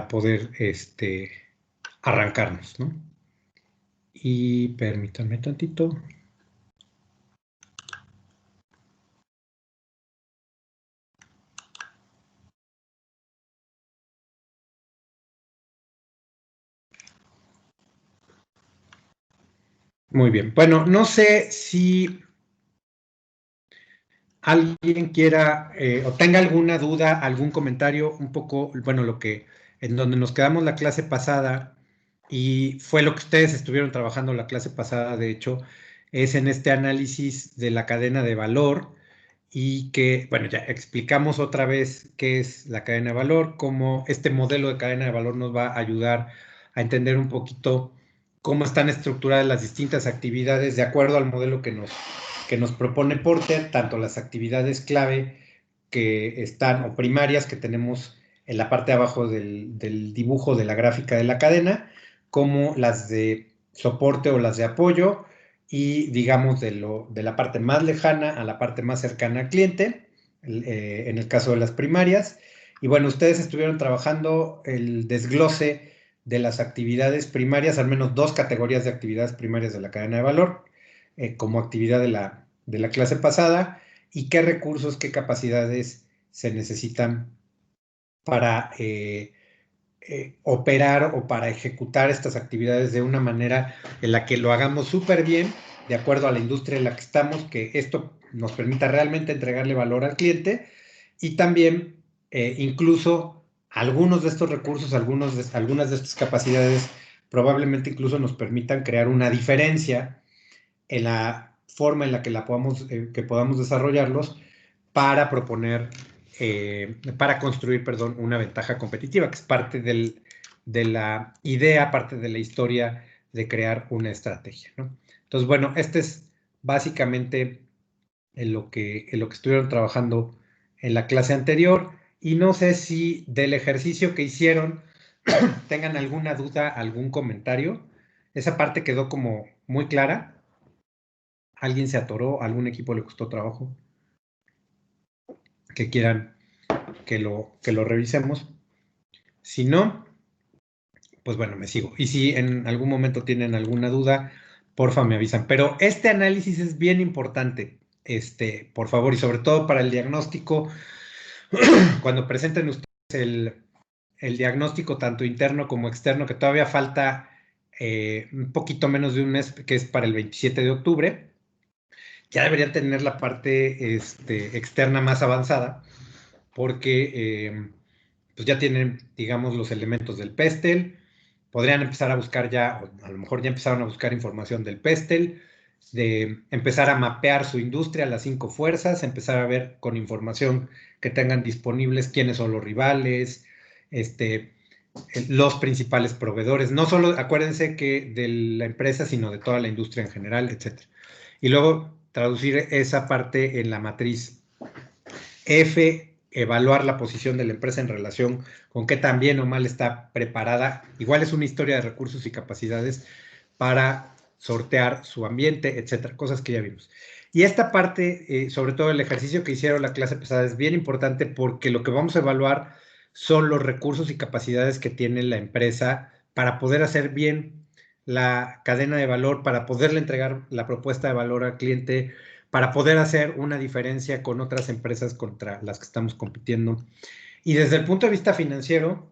poder arrancarnos, ¿no? Y permítanme tantito. Muy bien. Bueno, no sé si alguien quiera o tenga alguna duda, algún comentario, un poco, bueno, en donde nos quedamos la clase pasada y fue lo que ustedes estuvieron trabajando la clase pasada, de hecho, es en este análisis de la cadena de valor y que, bueno, ya explicamos otra vez qué es la cadena de valor, cómo este modelo de cadena de valor nos va a ayudar a entender un poquito cómo están estructuradas las distintas actividades de acuerdo al modelo que nos propone Porter, tanto las actividades clave que están o primarias que tenemos en la parte de abajo del dibujo de la gráfica de la cadena, como las de soporte o las de apoyo, y digamos de la parte más lejana a la parte más cercana al cliente, en el caso de las primarias. Y bueno, ustedes estuvieron trabajando el desglose de las actividades primarias, al menos dos categorías de actividades primarias de la cadena de valor, como actividad de la clase pasada, y qué recursos, qué capacidades se necesitan para operar o para ejecutar estas actividades de una manera en la que lo hagamos súper bien, de acuerdo a la industria en la que estamos, que esto nos permita realmente entregarle valor al cliente, y también incluso algunos de estos recursos, algunas de estas capacidades probablemente incluso nos permitan crear una diferencia en la forma en la que que podamos desarrollarlos para para construir, perdón, una ventaja competitiva, que es parte de la idea, parte de la historia de crear una estrategia, ¿no? Entonces, bueno, este es básicamente en lo que estuvieron trabajando en la clase anterior, y no sé si del ejercicio que hicieron tengan alguna duda, algún comentario. Esa parte quedó como muy clara. ¿Alguien se atoró? ¿Algún equipo le costó trabajo? Que quieran que lo revisemos. Si no, pues bueno, me sigo. Y si en algún momento tienen alguna duda, porfa me avisan. Pero este análisis es bien importante, por favor, y sobre todo para el diagnóstico, cuando presenten ustedes el diagnóstico tanto interno como externo, que todavía falta un poquito menos de un mes, que es para el 27 de octubre. Ya deberían tener la parte externa más avanzada, porque pues ya tienen, digamos, los elementos del PESTEL, podrían empezar a buscar ya, o a lo mejor ya empezaron a buscar información del PESTEL, de empezar a mapear su industria, las 5 fuerzas, empezar a ver con información que tengan disponibles quiénes son los rivales, los principales proveedores, no solo, acuérdense que de la empresa, sino de toda la industria en general, etc. Y luego traducir esa parte en la matriz F, evaluar la posición de la empresa en relación con qué tan bien o mal está preparada. Igual es una historia de recursos y capacidades para sortear su ambiente, etcétera, cosas que ya vimos. Y esta parte, sobre todo el ejercicio que hicieron la clase pasada, es bien importante porque lo que vamos a evaluar son los recursos y capacidades que tiene la empresa para poder hacer bien la cadena de valor, para poderle entregar la propuesta de valor al cliente, para poder hacer una diferencia con otras empresas contra las que estamos compitiendo. Y desde el punto de vista financiero,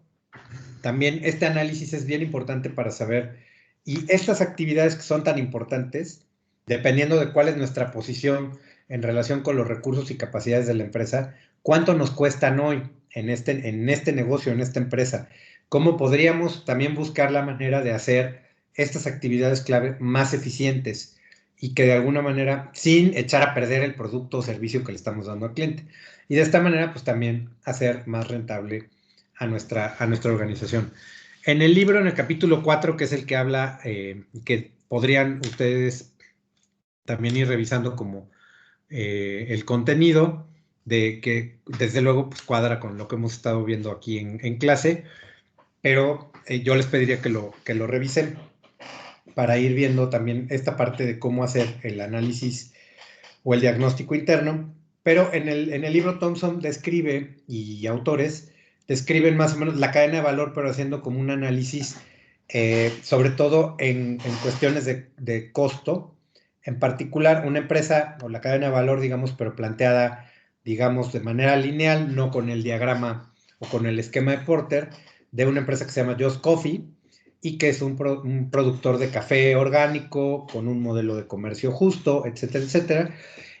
también este análisis es bien importante para saber, y estas actividades que son tan importantes, dependiendo de cuál es nuestra posición en relación con los recursos y capacidades de la empresa, cuánto nos cuestan hoy en este negocio, en esta empresa. ¿Cómo podríamos también buscar la manera de hacer estas actividades clave más eficientes y que de alguna manera, sin echar a perder el producto o servicio que le estamos dando al cliente? Y de esta manera, pues también hacer más rentable a nuestra organización. En el libro, en el capítulo 4, que es el que habla, que podrían ustedes también ir revisando como el contenido, de que desde luego pues, cuadra con lo que hemos estado viendo aquí en clase, pero yo les pediría que lo revisen para ir viendo también esta parte de cómo hacer el análisis o el diagnóstico interno. Pero en el libro Thompson describe, y autores, describen más o menos la cadena de valor, pero haciendo como un análisis, sobre todo en cuestiones de costo. En particular, una empresa o la cadena de valor, digamos, pero planteada, digamos, de manera lineal, no con el diagrama o con el esquema de Porter, de una empresa que se llama Just Coffee y que es un productor de café orgánico con un modelo de comercio justo, etcétera, etcétera.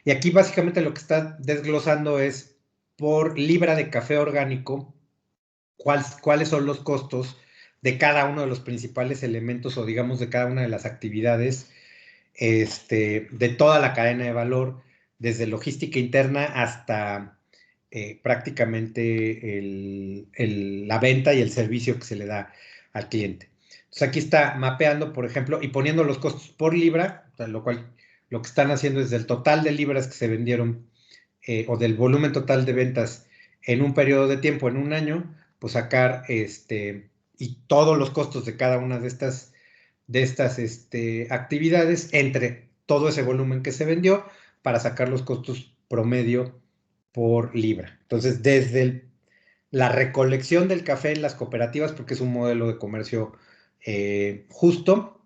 Y aquí básicamente lo que está desglosando es por libra de café orgánico, cuáles son los costos de cada uno de los principales elementos o digamos de cada una de las actividades de toda la cadena de valor, desde logística interna hasta prácticamente la venta y el servicio que se le da al cliente. Entonces aquí está mapeando, por ejemplo, y poniendo los costos por libra, o sea, lo cual lo que están haciendo es del total de libras que se vendieron o del volumen total de ventas en un periodo de tiempo, en un año, pues sacar y todos los costos de cada una de estas actividades entre todo ese volumen que se vendió para sacar los costos promedio por libra. Entonces, desde la recolección del café en las cooperativas, porque es un modelo de comercio justo,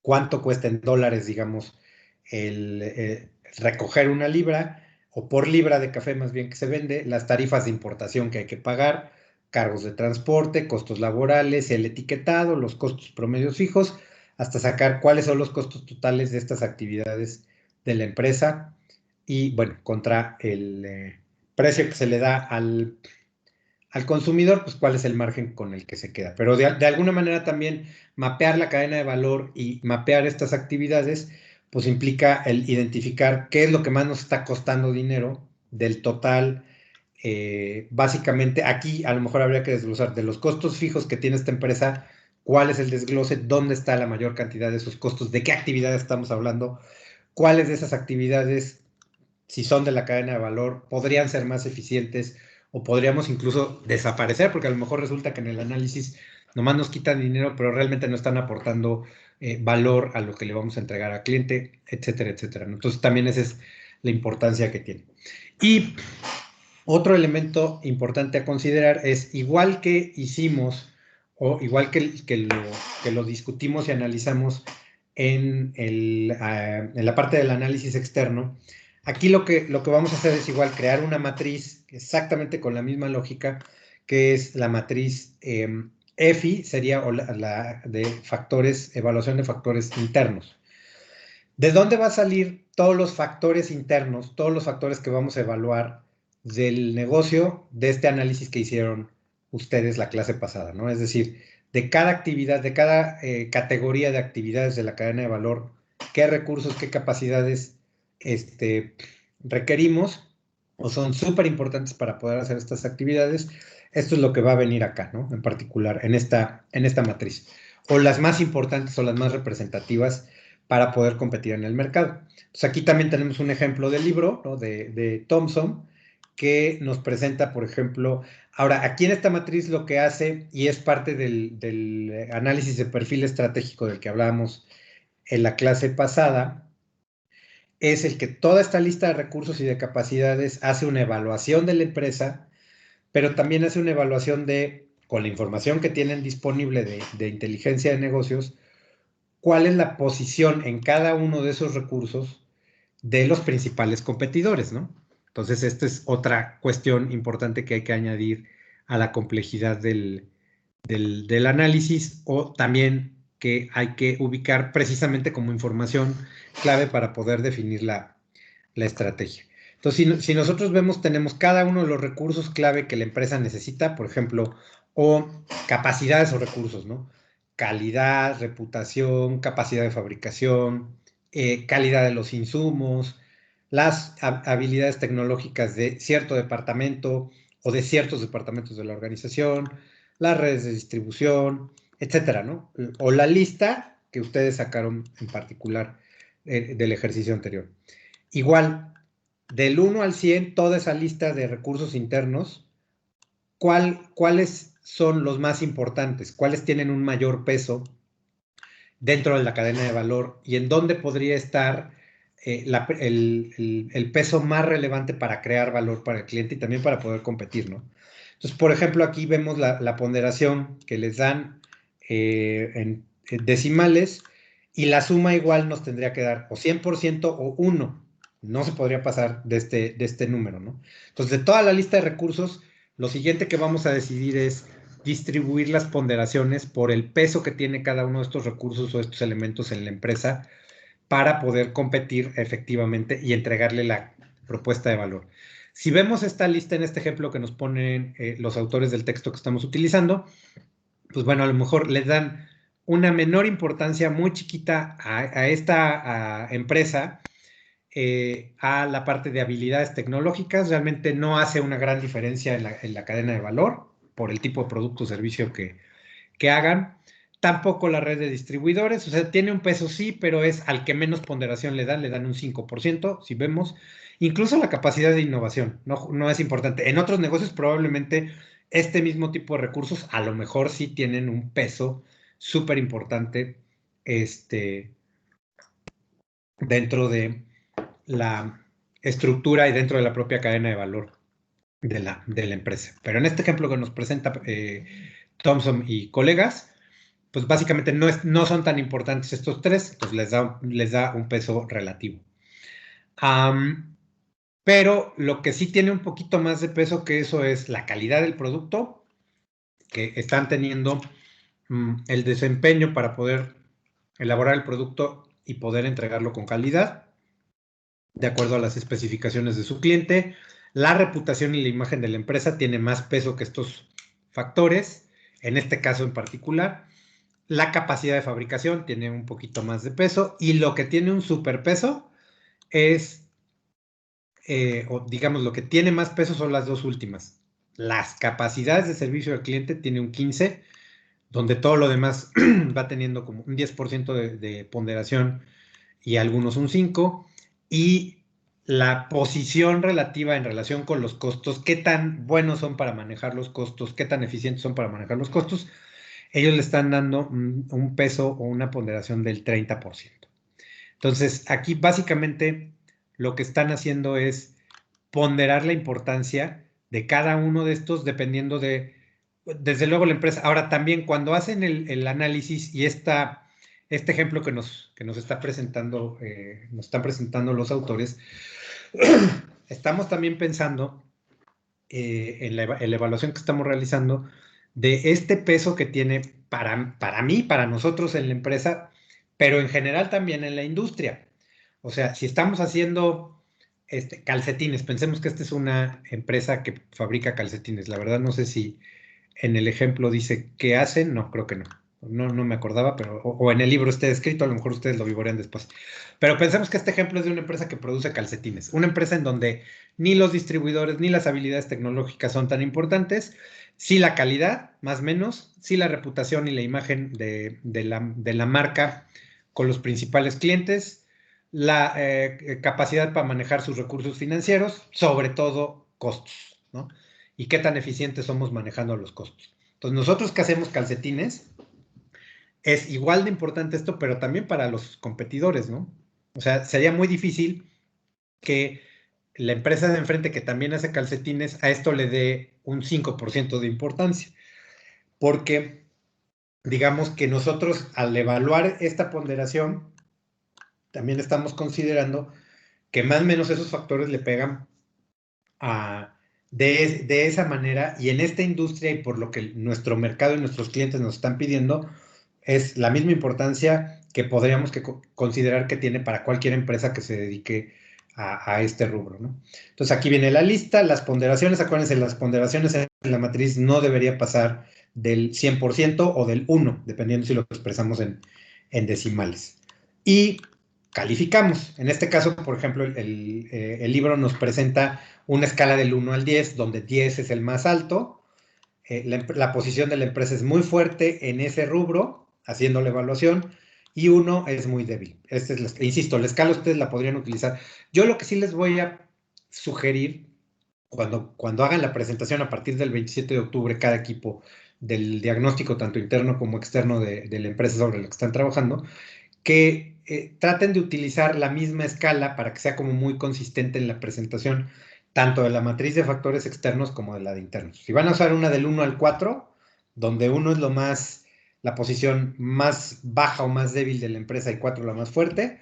cuánto cuesta en dólares, digamos, el recoger una libra o por libra de café más bien que se vende, las tarifas de importación que hay que pagar, cargos de transporte, costos laborales, el etiquetado, los costos promedios fijos, hasta sacar cuáles son los costos totales de estas actividades de la empresa y, bueno, contra el precio que se le da al consumidor, pues cuál es el margen con el que se queda. Pero de alguna manera también mapear la cadena de valor y mapear estas actividades, pues implica el identificar qué es lo que más nos está costando dinero del total. Básicamente aquí a lo mejor habría que desglosar de los costos fijos que tiene esta empresa, cuál es el desglose, dónde está la mayor cantidad de esos costos, de qué actividades estamos hablando, cuáles de esas actividades, si son de la cadena de valor, podrían ser más eficientes o podríamos incluso desaparecer, porque a lo mejor resulta que en el análisis nomás nos quitan dinero, pero realmente no están aportando valor a lo que le vamos a entregar al cliente, etcétera, etcétera. Entonces también esa es la importancia que tiene. Y otro elemento importante a considerar es, igual que hicimos, o igual que lo discutimos y analizamos en la parte del análisis externo, aquí lo que vamos a hacer es igual crear una matriz exactamente con la misma lógica, que es la matriz EFI, sería la de factores, evaluación de factores internos. ¿De dónde va a salir todos los factores internos, todos los factores que vamos a evaluar del negocio de este análisis que hicieron ustedes la clase pasada, ¿no? Es decir, de cada actividad, de cada categoría de actividades de la cadena de valor, qué recursos, qué capacidades requerimos o son súper importantes para poder hacer estas actividades. Esto es lo que va a venir acá, ¿no? En particular, en esta matriz. O las más importantes o las más representativas para poder competir en el mercado. Entonces aquí también tenemos un ejemplo del libro, ¿no? de Thomson, que nos presenta, por ejemplo, ahora aquí en esta matriz lo que hace, y es parte del análisis de perfil estratégico del que hablábamos en la clase pasada, es el que toda esta lista de recursos y de capacidades hace una evaluación de la empresa, pero también hace una evaluación con la información que tienen disponible de inteligencia de negocios, cuál es la posición en cada uno de esos recursos de los principales competidores, ¿no? Entonces, esta es otra cuestión importante que hay que añadir a la complejidad del análisis o también que hay que ubicar precisamente como información clave para poder definir la estrategia. Entonces, si nosotros vemos, tenemos cada uno de los recursos clave que la empresa necesita, por ejemplo, o capacidades o recursos, ¿no? Calidad, reputación, capacidad de fabricación, calidad de los insumos, las habilidades tecnológicas de cierto departamento o de ciertos departamentos de la organización, las redes de distribución, etcétera, ¿no? O la lista que ustedes sacaron en particular del ejercicio anterior. Igual, del 1 al 100, toda esa lista de recursos internos, ¿cuáles son los más importantes? ¿Cuáles tienen un mayor peso dentro de la cadena de valor? ¿Y en dónde podría estar el peso más relevante para crear valor para el cliente y también para poder competir, ¿no? Entonces, por ejemplo, aquí vemos la ponderación que les dan en decimales y la suma igual nos tendría que dar o 100% o 1. No se podría pasar de este número, ¿no? Entonces, de toda la lista de recursos, lo siguiente que vamos a decidir es distribuir las ponderaciones por el peso que tiene cada uno de estos recursos o estos elementos en la empresa para poder competir efectivamente y entregarle la propuesta de valor. Si vemos esta lista en este ejemplo que nos ponen los autores del texto que estamos utilizando, pues bueno, a lo mejor les dan una menor importancia muy chiquita a esta empresa, a la parte de habilidades tecnológicas. Realmente no hace una gran diferencia en la cadena de valor por el tipo de producto o servicio que hagan. Tampoco la red de distribuidores, o sea, tiene un peso sí, pero es al que menos ponderación le dan un 5%, si vemos. Incluso la capacidad de innovación, no es importante. En otros negocios probablemente este mismo tipo de recursos a lo mejor sí tienen un peso súper importante dentro de la estructura y dentro de la propia cadena de valor de la empresa. Pero en este ejemplo que nos presenta Thompson y colegas, pues básicamente no son tan importantes estos tres, entonces les da un peso relativo. Pero lo que sí tiene un poquito más de peso que eso es la calidad del producto, que están teniendo el desempeño para poder elaborar el producto y poder entregarlo con calidad, de acuerdo a las especificaciones de su cliente. La reputación y la imagen de la empresa tiene más peso que estos factores, en este caso en particular. La capacidad de fabricación tiene un poquito más de peso y lo que tiene un superpeso es, o digamos, lo que tiene más peso son las dos últimas. Las capacidades de servicio al cliente tiene un 15, donde todo lo demás va teniendo como un 10% de ponderación y algunos un 5, y la posición relativa en relación con los costos, qué tan buenos son para manejar los costos, qué tan eficientes son para manejar los costos, ellos le están dando un peso o una ponderación del 30%. Entonces, aquí básicamente lo que están haciendo es ponderar la importancia de cada uno de estos dependiendo desde luego, la empresa. Ahora, también cuando hacen el análisis y este ejemplo que nos están presentando los autores, estamos también pensando en la evaluación que estamos realizando de este peso que tiene para mí, para nosotros en la empresa, pero en general también en la industria. O sea, si estamos haciendo calcetines, pensemos que esta es una empresa que fabrica calcetines. La verdad no sé si en el ejemplo dice qué hacen, no, creo que no. No me acordaba, pero o en el libro esté escrito, a lo mejor ustedes lo vivorean después. Pero pensemos que este ejemplo es de una empresa que produce calcetines, una empresa en donde ni los distribuidores ni las habilidades tecnológicas son tan importantes, sí la calidad, más o menos, sí la reputación y la imagen de la marca con los principales clientes, la capacidad para manejar sus recursos financieros, sobre todo costos, ¿no? Y qué tan eficientes somos manejando los costos. Entonces, nosotros que hacemos calcetines, es igual de importante esto, pero también para los competidores, ¿no? O sea, sería muy difícil que la empresa de enfrente que también hace calcetines a esto le dé un 5% de importancia, porque digamos que nosotros al evaluar esta ponderación, también estamos considerando que más o menos esos factores le pegan de esa manera, y en esta industria y por lo que nuestro mercado y nuestros clientes nos están pidiendo, es la misma importancia que podríamos considerar que tiene para cualquier empresa que se dedique a este rubro, ¿no? Entonces aquí viene la lista, las ponderaciones, acuérdense, las ponderaciones en la matriz no debería pasar del 100% o del 1, dependiendo si lo expresamos en decimales. Y calificamos. En este caso, por ejemplo, el libro nos presenta una escala del 1 al 10, donde 10 es el más alto. La posición de la empresa es muy fuerte en ese rubro, haciendo la evaluación, y 1 es muy débil. Insisto, la escala ustedes la podrían utilizar. Yo lo que sí les voy a sugerir, cuando hagan la presentación a partir del 27 de octubre, cada equipo del diagnóstico, tanto interno como externo de la empresa sobre la que están trabajando, que traten de utilizar la misma escala para que sea como muy consistente en la presentación, tanto de la matriz de factores externos como de la de internos. Si van a usar una del 1 al 4, donde 1 es la posición más baja o más débil de la empresa y 4 la más fuerte,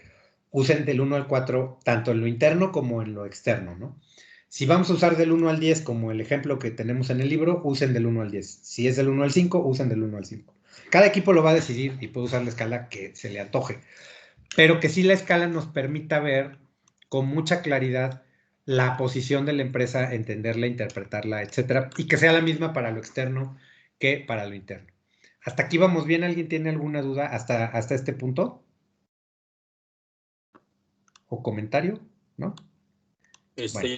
usen del 1 al 4 tanto en lo interno como en lo externo, ¿no? Si vamos a usar del 1 al 10 como el ejemplo que tenemos en el libro, usen del 1 al 10. Si es del 1 al 5, usen del 1 al 5. Cada equipo lo va a decidir y puede usar la escala que se le antoje, pero que sí la escala nos permita ver con mucha claridad la posición de la empresa, entenderla, interpretarla, etcétera, y que sea la misma para lo externo que para lo interno. ¿Hasta aquí vamos bien? ¿Alguien tiene alguna duda hasta este punto? ¿O comentario? ¿No? Bueno.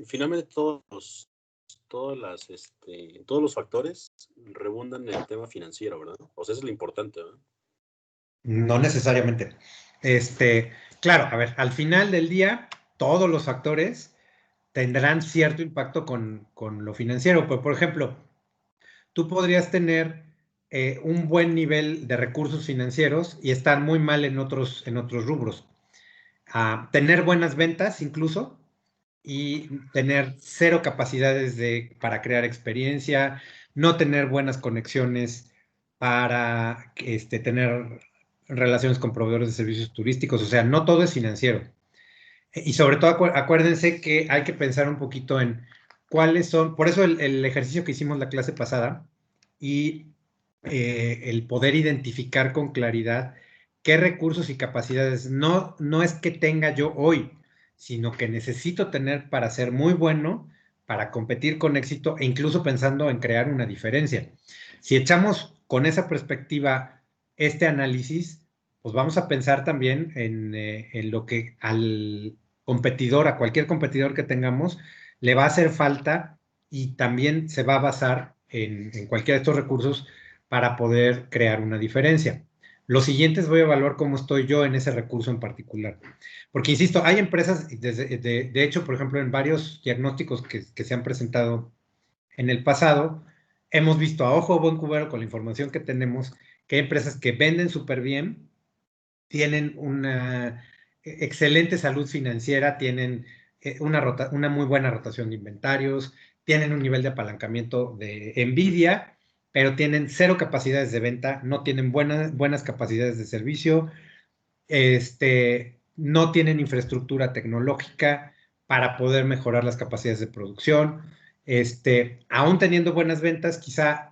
Finalmente todos los factores rebundan en el tema financiero, ¿verdad? O sea, eso es lo importante, ¿verdad? No necesariamente. Claro, a ver, al final del día, todos los factores tendrán cierto impacto con lo financiero. Pero, por ejemplo, tú podrías tener un buen nivel de recursos financieros y estar muy mal en otros rubros. Tener buenas ventas incluso y tener cero capacidades para crear experiencia, no tener buenas conexiones para tener relaciones con proveedores de servicios turísticos. O sea, no todo es financiero. Y sobre todo acuérdense que hay que pensar un poquito en cuáles son, por eso el ejercicio que hicimos la clase pasada y el poder identificar con claridad qué recursos y capacidades no es que tenga yo hoy, sino que necesito tener para ser muy bueno, para competir con éxito e incluso pensando en crear una diferencia. Si echamos con esa perspectiva este análisis, pues vamos a pensar también en lo que al competidor, a cualquier competidor que tengamos, le va a hacer falta y también se va a basar en cualquiera de estos recursos para poder crear una diferencia. Los siguientes voy a evaluar cómo estoy yo en ese recurso en particular. Porque, insisto, hay empresas, de hecho, por ejemplo, en varios diagnósticos que se han presentado en el pasado, hemos visto a ojo buen cubero con la información que tenemos, que hay empresas que venden súper bien, tienen una excelente salud financiera, tienen una muy buena rotación de inventarios, tienen un nivel de apalancamiento de envidia, pero tienen cero capacidades de venta, no tienen buenas capacidades de servicio, no tienen infraestructura tecnológica para poder mejorar las capacidades de producción. Aún teniendo buenas ventas, quizá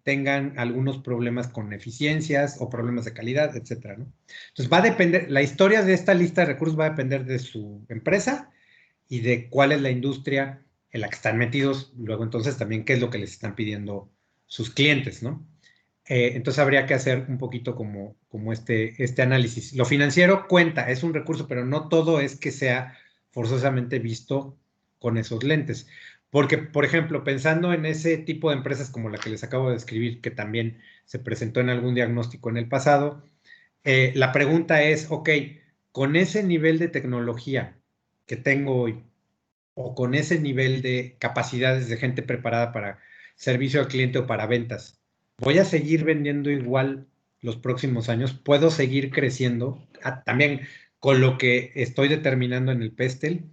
tengan algunos problemas con eficiencias o problemas de calidad, etcétera, ¿no? Entonces va a depender, la historia de esta lista de recursos va a depender de su empresa y de cuál es la industria en la que están metidos, luego entonces también qué es lo que les están pidiendo sus clientes, ¿no? Entonces habría que hacer un poquito como este análisis. Lo financiero cuenta, es un recurso, pero no todo es que sea forzosamente visto con esos lentes. Porque, por ejemplo, pensando en ese tipo de empresas como la que les acabo de describir, que también se presentó en algún diagnóstico en el pasado, la pregunta es, ok, con ese nivel de tecnología que tengo hoy, o con ese nivel de capacidades de gente preparada para servicio al cliente o para ventas, ¿voy a seguir vendiendo igual los próximos años? ¿Puedo seguir creciendo? También con lo que estoy determinando en el PESTEL,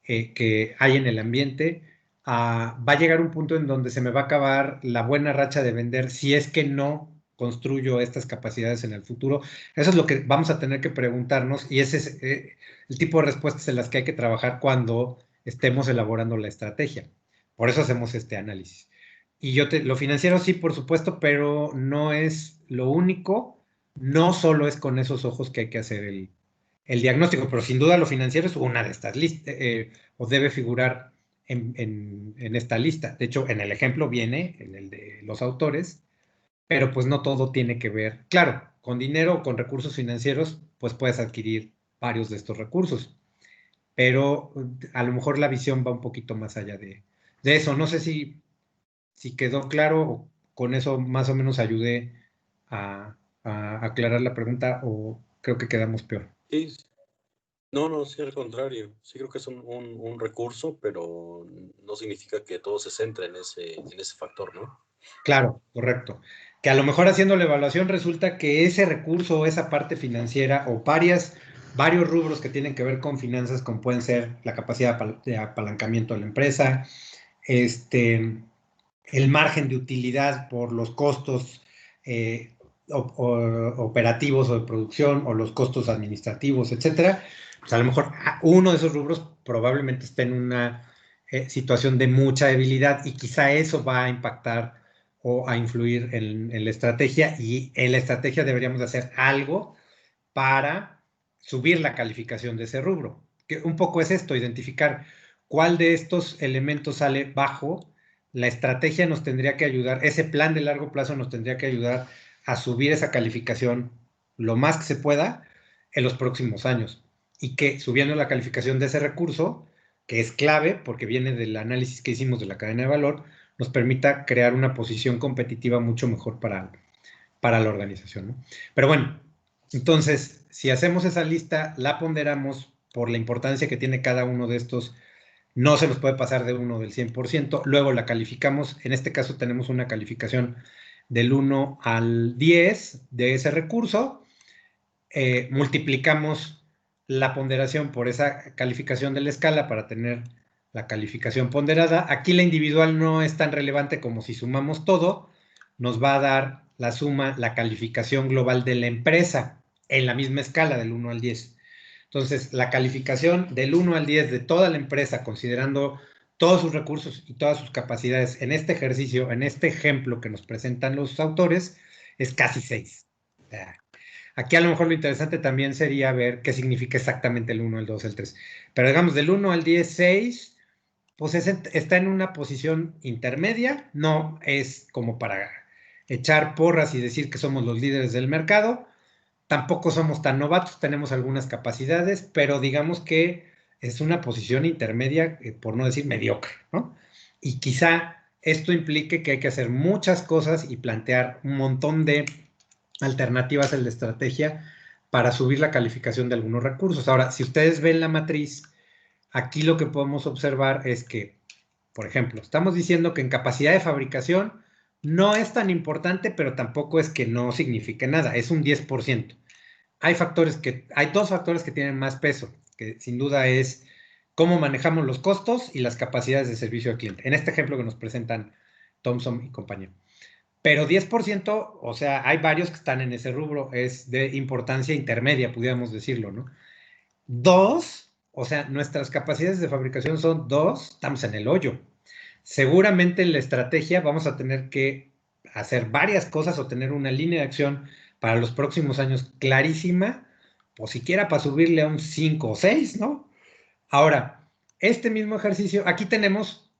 que hay en el ambiente, va a llegar un punto en donde se me va a acabar la buena racha de vender si es que no construyo estas capacidades en el futuro. Eso es lo que vamos a tener que preguntarnos y ese es el tipo de respuestas en las que hay que trabajar cuando estemos elaborando la estrategia. Por eso hacemos este análisis. Y lo financiero sí, por supuesto, pero no es lo único, no solo es con esos ojos que hay que hacer el diagnóstico, pero sin duda lo financiero es una de estas listas, o debe figurar en esta lista. De hecho, en el ejemplo viene, en el de los autores, pero pues no todo tiene que ver. Claro, con dinero o con recursos financieros, pues puedes adquirir varios de estos recursos, pero a lo mejor la visión va un poquito más allá de eso. No sé si quedó claro o con eso más o menos ayudé a aclarar la pregunta o creo que quedamos peor. Sí. No, sí, al contrario. Sí creo que es un recurso, pero no significa que todo se centre en ese factor, ¿no? Claro, correcto. Que a lo mejor haciendo la evaluación resulta que ese recurso o esa parte financiera o varias varios rubros que tienen que ver con finanzas, como pueden ser la capacidad de apalancamiento de la empresa, el margen de utilidad por los costos operativos o de producción o los costos administrativos, etcétera. Pues a lo mejor uno de esos rubros probablemente esté en una situación de mucha debilidad y quizá eso va a impactar o a influir en la estrategia, y en la estrategia deberíamos hacer algo para subir la calificación de ese rubro. Que un poco es esto, identificar cuál de estos elementos sale bajo. La estrategia nos tendría que ayudar, ese plan de largo plazo nos tendría que ayudar a subir esa calificación lo más que se pueda en los próximos años. Y que subiendo la calificación de ese recurso, que es clave porque viene del análisis que hicimos de la cadena de valor, nos permita crear una posición competitiva mucho mejor para la organización, ¿no? Pero bueno, entonces, si hacemos esa lista, la ponderamos por la importancia que tiene cada uno de estos, no se nos puede pasar de uno del 100%, luego la calificamos, en este caso tenemos una calificación del 1 al 10 de ese recurso, multiplicamos la ponderación por esa calificación de la escala para tener la calificación ponderada. Aquí la individual no es tan relevante como si sumamos todo, nos va a dar la suma, la calificación global de la empresa en la misma escala del 1 al 10. Entonces, la calificación del 1 al 10 de toda la empresa, considerando todos sus recursos y todas sus capacidades en este ejercicio, en este ejemplo que nos presentan los autores, es casi 6. Aquí a lo mejor lo interesante también sería ver qué significa exactamente el 1, el 2, el 3. Pero digamos, del 1 al 10, 6, pues está en una posición intermedia, no es como para echar porras y decir que somos los líderes del mercado, tampoco somos tan novatos, tenemos algunas capacidades, pero digamos que es una posición intermedia, por no decir mediocre, ¿no? Y quizá esto implique que hay que hacer muchas cosas y plantear un montón de alternativas en la estrategia para subir la calificación de algunos recursos. Ahora, si ustedes ven la matriz, aquí lo que podemos observar es que, por ejemplo, estamos diciendo que en capacidad de fabricación no es tan importante, pero tampoco es que no signifique nada, es un 10%. Hay dos factores que tienen más peso, que sin duda es cómo manejamos los costos y las capacidades de servicio al cliente. En este ejemplo que nos presentan Thomson y compañía. Pero 10%, o sea, hay varios que están en ese rubro, es de importancia intermedia, pudiéramos decirlo, ¿no? Dos, o sea, nuestras capacidades de fabricación son 2, estamos en el hoyo. Seguramente en la estrategia vamos a tener que hacer varias cosas o tener una línea de acción para los próximos años clarísima, o siquiera para subirle a un 5 o 6, ¿no? Ahora, este mismo ejercicio, aquí tenemos,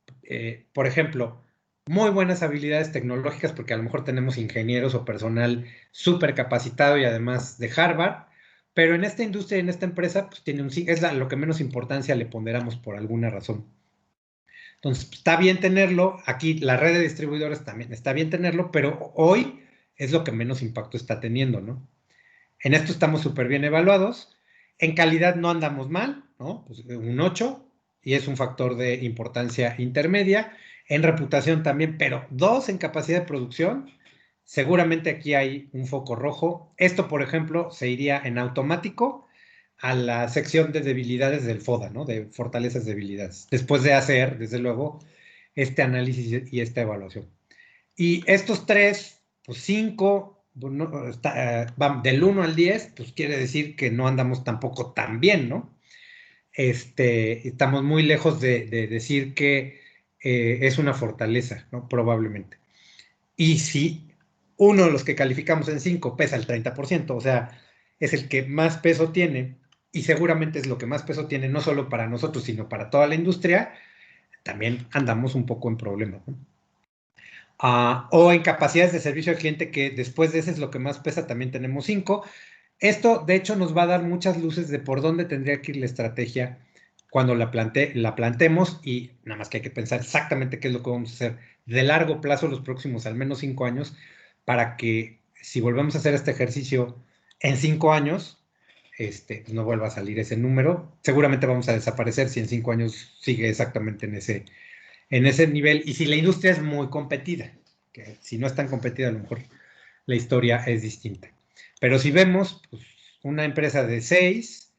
por ejemplo, muy buenas habilidades tecnológicas, porque a lo mejor tenemos ingenieros o personal súper capacitado y además de Harvard, pero en esta industria, en esta empresa, pues tiene lo que menos importancia le ponderamos por alguna razón. Entonces, está bien tenerlo, aquí la red de distribuidores también está bien tenerlo, pero hoy es lo que menos impacto está teniendo, ¿no? En esto estamos súper bien evaluados. En calidad no andamos mal, ¿no? Pues un 8 y es un factor de importancia intermedia. En reputación también, pero 2 en capacidad de producción. Seguramente aquí hay un foco rojo. Esto, por ejemplo, se iría en automático a la sección de debilidades del FODA, ¿no? De fortalezas, debilidades. Después de hacer, desde luego, este análisis y esta evaluación. Y estos tres, pues 5, bueno, del 1 al 10, pues quiere decir que no andamos tampoco tan bien, ¿no? Estamos muy lejos de decir que es una fortaleza, ¿no? Probablemente. Y si uno de los que calificamos en 5 pesa el 30%, o sea, es el que más peso tiene, y seguramente es lo que más peso tiene, no solo para nosotros, sino para toda la industria, también andamos un poco en problemas, ¿no? O en capacidades de servicio al cliente, que después de ese es lo que más pesa, también tenemos 5. Esto, de hecho, nos va a dar muchas luces de por dónde tendría que ir la estrategia cuando la plantemos, y nada más que hay que pensar exactamente qué es lo que vamos a hacer de largo plazo los próximos al menos 5 años, para que si volvemos a hacer este ejercicio en 5 años, pues no vuelva a salir ese número. Seguramente vamos a desaparecer si en 5 años sigue exactamente en ese nivel, y si la industria es muy competida, que si no es tan competida, a lo mejor la historia es distinta. Pero si vemos, pues, una empresa de 6,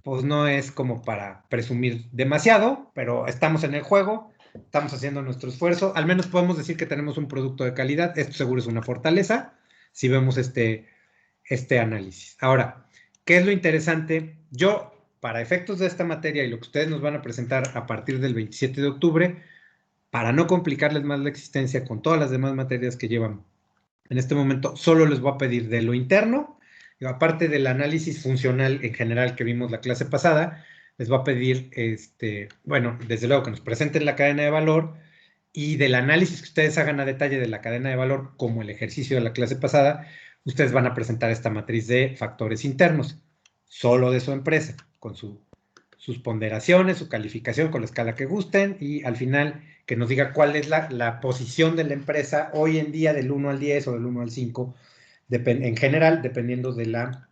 pues no es como para presumir demasiado, pero estamos en el juego, estamos haciendo nuestro esfuerzo, al menos podemos decir que tenemos un producto de calidad, esto seguro es una fortaleza, si vemos este análisis. Ahora, ¿qué es lo interesante? Yo, para efectos de esta materia y lo que ustedes nos van a presentar a partir del 27 de octubre, para no complicarles más la existencia con todas las demás materias que llevan en este momento, solo les voy a pedir de lo interno, aparte del análisis funcional en general que vimos la clase pasada, les voy a pedir, bueno, desde luego que nos presenten la cadena de valor y del análisis que ustedes hagan a detalle de la cadena de valor, como el ejercicio de la clase pasada, ustedes van a presentar esta matriz de factores internos, solo de su empresa, con sus ponderaciones, su calificación con la escala que gusten y al final que nos diga cuál es la posición de la empresa hoy en día del 1 al 10 o del 1 al 5, en general, dependiendo de la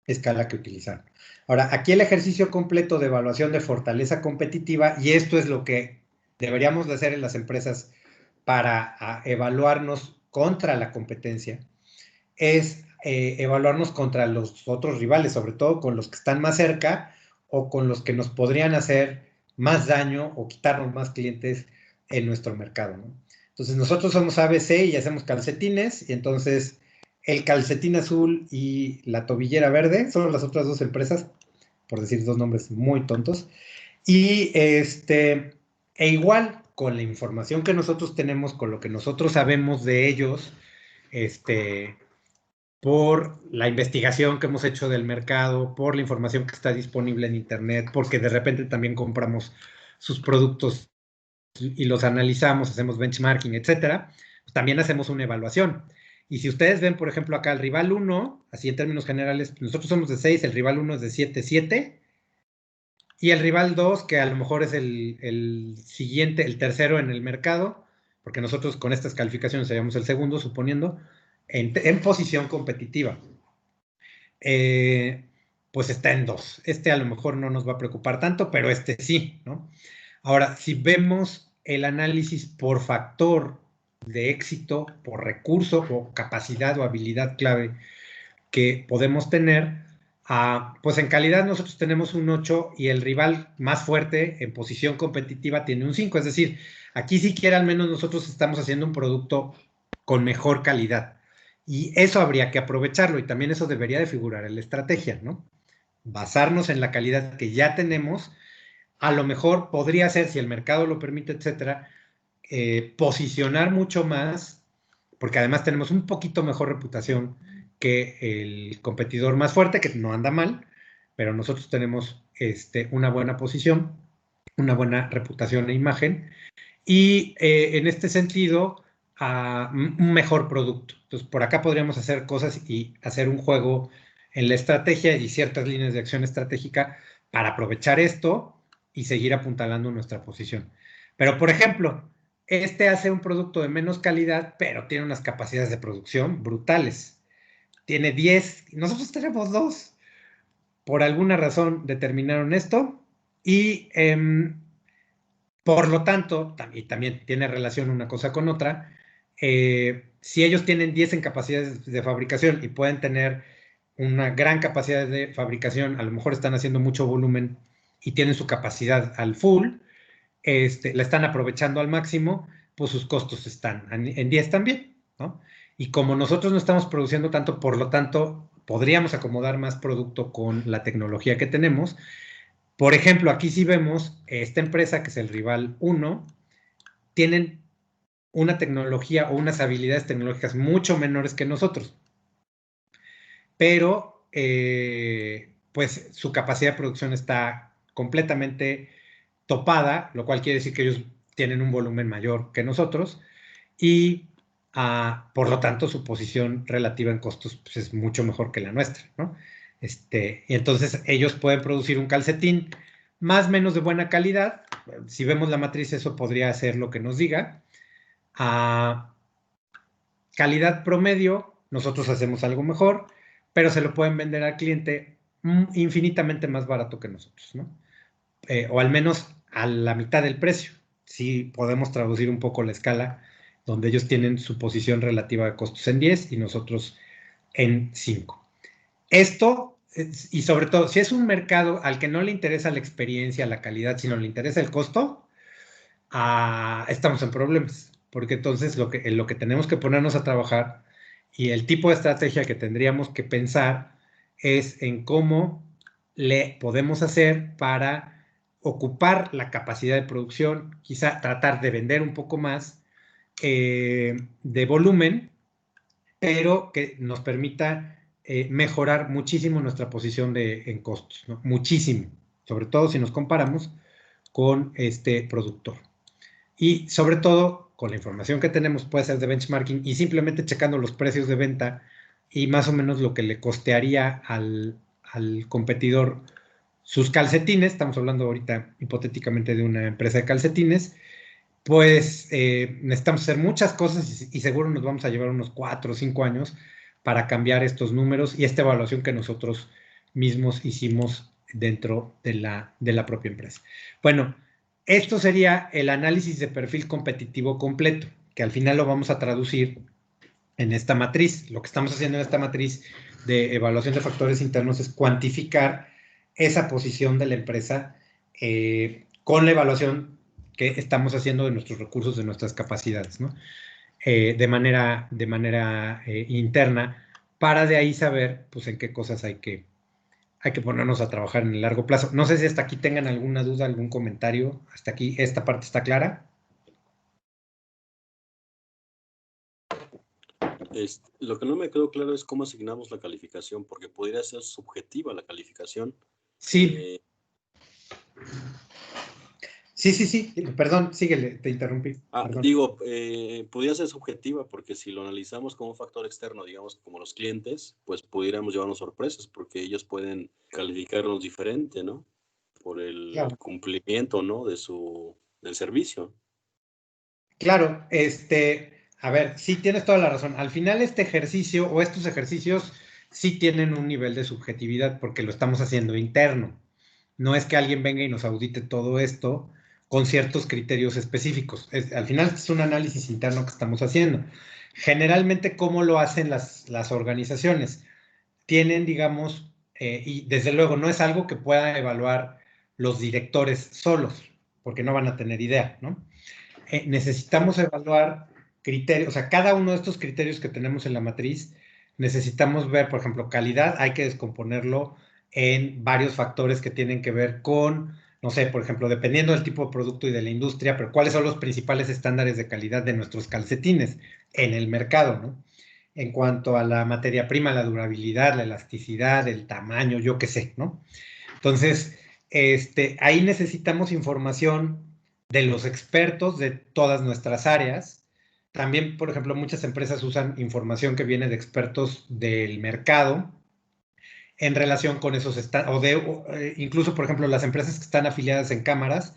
escala que utilizan. Ahora, aquí el ejercicio completo de evaluación de fortaleza competitiva, y esto es lo que deberíamos de hacer en las empresas para evaluarnos contra la competencia, es evaluarnos contra los otros rivales, sobre todo con los que están más cerca o con los que nos podrían hacer más daño o quitarnos más clientes en nuestro mercado, ¿no? Entonces nosotros somos ABC y hacemos calcetines y entonces el calcetín azul y la tobillera verde son las otras dos empresas, por decir dos nombres muy tontos, y igual con la información que nosotros tenemos, con lo que nosotros sabemos de ellos, por la investigación que hemos hecho del mercado, por la información que está disponible en Internet, porque de repente también compramos sus productos y los analizamos, hacemos benchmarking, etcétera, pues también hacemos una evaluación. Y si ustedes ven, por ejemplo, acá el rival 1, así en términos generales, nosotros somos de 6, el rival 1 es de 7, y el rival 2, que a lo mejor es el siguiente, el tercero en el mercado, porque nosotros con estas calificaciones seríamos el segundo, suponiendo, en posición competitiva. Pues está en 2. A lo mejor no nos va a preocupar tanto, pero sí, ¿no? Ahora, si vemos el análisis por factor de éxito, por recurso o capacidad o habilidad clave que podemos tener, pues en calidad nosotros tenemos un 8 y el rival más fuerte en posición competitiva tiene un 5. Es decir, aquí siquiera al menos nosotros estamos haciendo un producto con mejor calidad. Y eso habría que aprovecharlo y también eso debería de figurar en la estrategia, ¿no? Basarnos en la calidad que ya tenemos, a lo mejor podría ser, si el mercado lo permite, etcétera, posicionar mucho más, porque además tenemos un poquito mejor reputación que el competidor más fuerte, que no anda mal, pero nosotros tenemos una buena posición, una buena reputación e imagen, y en este sentido, un mejor producto. Entonces, por acá podríamos hacer cosas y hacer un juego en la estrategia y ciertas líneas de acción estratégica para aprovechar esto y seguir apuntalando nuestra posición. Pero, por ejemplo, hace un producto de menos calidad, pero tiene unas capacidades de producción brutales. Tiene 10, nosotros tenemos 2. Por alguna razón determinaron esto y por lo tanto, y también tiene relación una cosa con otra, si ellos tienen 10 en capacidades de fabricación y pueden tener una gran capacidad de fabricación, a lo mejor están haciendo mucho volumen y tienen su capacidad al full, la están aprovechando al máximo, pues sus costos están en 10 también, ¿no? Y como nosotros no estamos produciendo tanto, por lo tanto, podríamos acomodar más producto con la tecnología que tenemos. Por ejemplo, aquí sí vemos esta empresa, que es el rival 1, tienen una tecnología o unas habilidades tecnológicas mucho menores que nosotros, pero pues su capacidad de producción está completamente topada, lo cual quiere decir que ellos tienen un volumen mayor que nosotros y por lo tanto su posición relativa en costos pues, es mucho mejor que la nuestra, ¿no? Y entonces ellos pueden producir un calcetín más o menos de buena calidad. Si vemos la matriz, eso podría ser lo que nos diga. A calidad promedio, nosotros hacemos algo mejor, pero se lo pueden vender al cliente infinitamente más barato que nosotros, ¿no? O al menos a la mitad del precio. Si podemos traducir un poco la escala, donde ellos tienen su posición relativa de costos en 10 y nosotros en 5. Esto y sobre todo, si es un mercado al que no le interesa la experiencia, la calidad, sino le interesa el costo, estamos en problemas, porque entonces en lo que tenemos que ponernos a trabajar y el tipo de estrategia que tendríamos que pensar es en cómo le podemos hacer para ocupar la capacidad de producción, quizá tratar de vender un poco más de volumen, pero que nos permita mejorar muchísimo nuestra posición en costos, ¿no? Muchísimo, sobre todo si nos comparamos con este productor. Y sobre todo, con la información que tenemos, puede ser de benchmarking y simplemente checando los precios de venta y más o menos lo que le costearía al competidor sus calcetines, estamos hablando ahorita hipotéticamente de una empresa de calcetines, pues necesitamos hacer muchas cosas y seguro nos vamos a llevar unos 4 o 5 años para cambiar estos números y esta evaluación que nosotros mismos hicimos dentro de la propia empresa. Bueno, esto sería el análisis de perfil competitivo completo, que al final lo vamos a traducir en esta matriz. Lo que estamos haciendo en esta matriz de evaluación de factores internos es cuantificar esa posición de la empresa con la evaluación que estamos haciendo de nuestros recursos, de nuestras capacidades, ¿no? De manera interna, para de ahí saber, pues, en qué cosas hay que ponernos a trabajar en el largo plazo. No sé si hasta aquí tengan alguna duda, algún comentario. Hasta aquí, esta parte está clara. Lo que no me quedó claro es cómo asignamos la calificación, porque podría ser subjetiva la calificación. Sí. Sí. Perdón, síguele, te interrumpí. Perdón. Digo, podría ser subjetiva, porque si lo analizamos como un factor externo, digamos, como los clientes, pues pudiéramos llevarnos sorpresas, porque ellos pueden calificarnos diferente, ¿no? Por el Claro. cumplimiento, ¿no? Del servicio. Claro, a ver, sí tienes toda la razón. Al final este ejercicio o estos ejercicios sí tienen un nivel de subjetividad porque lo estamos haciendo interno. No es que alguien venga y nos audite todo esto con ciertos criterios específicos. Al final es un análisis interno que estamos haciendo. Generalmente, ¿cómo lo hacen las organizaciones? Tienen, digamos, y desde luego no es algo que puedan evaluar los directores solos, porque no van a tener idea, ¿no? Necesitamos evaluar criterios, o sea, cada uno de estos criterios que tenemos en la matriz, necesitamos ver, por ejemplo, calidad, hay que descomponerlo en varios factores que tienen que ver con, no sé, por ejemplo, dependiendo del tipo de producto y de la industria, pero cuáles son los principales estándares de calidad de nuestros calcetines en el mercado, ¿no? En cuanto a la materia prima, la durabilidad, la elasticidad, el tamaño, yo qué sé, ¿no? Entonces, ahí necesitamos información de los expertos de todas nuestras áreas. También, por ejemplo, muchas empresas usan información que viene de expertos del mercado en relación con esos incluso, por ejemplo, las empresas que están afiliadas en cámaras,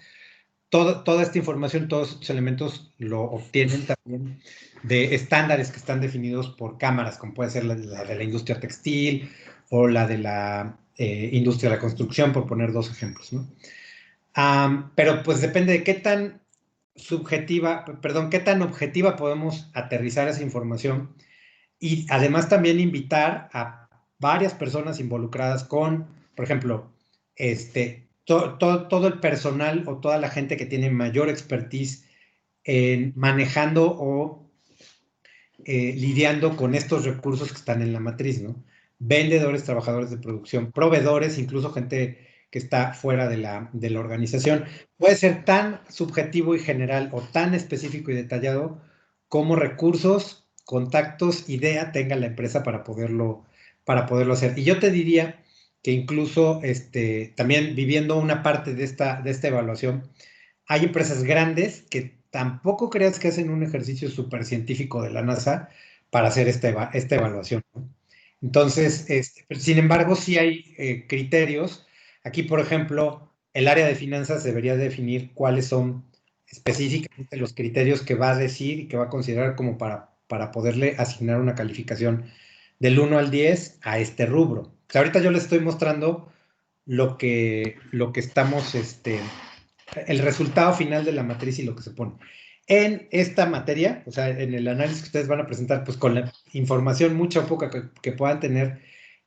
toda esta información, todos estos elementos lo obtienen también de estándares que están definidos por cámaras, como puede ser la de la industria textil o la de la industria de la construcción, por poner dos ejemplos, ¿no? Pero pues depende de qué tan qué tan objetiva podemos aterrizar esa información y además también invitar a varias personas involucradas con, por ejemplo, todo el personal o toda la gente que tiene mayor expertise en manejando o lidiando con estos recursos que están en la matriz, ¿no? Vendedores, trabajadores de producción, proveedores, incluso gente que está fuera de la organización. Puede ser tan subjetivo y general o tan específico y detallado como recursos, contactos, idea tenga la empresa para poderlo hacer. Y yo te diría que incluso también viviendo una parte de esta evaluación, hay empresas grandes que tampoco creas que hacen un ejercicio súper científico de la NASA para hacer esta evaluación, ¿no? Entonces, sin embargo, sí hay criterios. Aquí, por ejemplo, el área de finanzas debería definir cuáles son específicamente los criterios que va a decir y que va a considerar como para poderle asignar una calificación del 1 al 10 a este rubro. O sea, ahorita yo les estoy mostrando lo que estamos, el resultado final de la matriz y lo que se pone. En esta materia, o sea, en el análisis que ustedes van a presentar, pues con la información mucha o poca que puedan tener,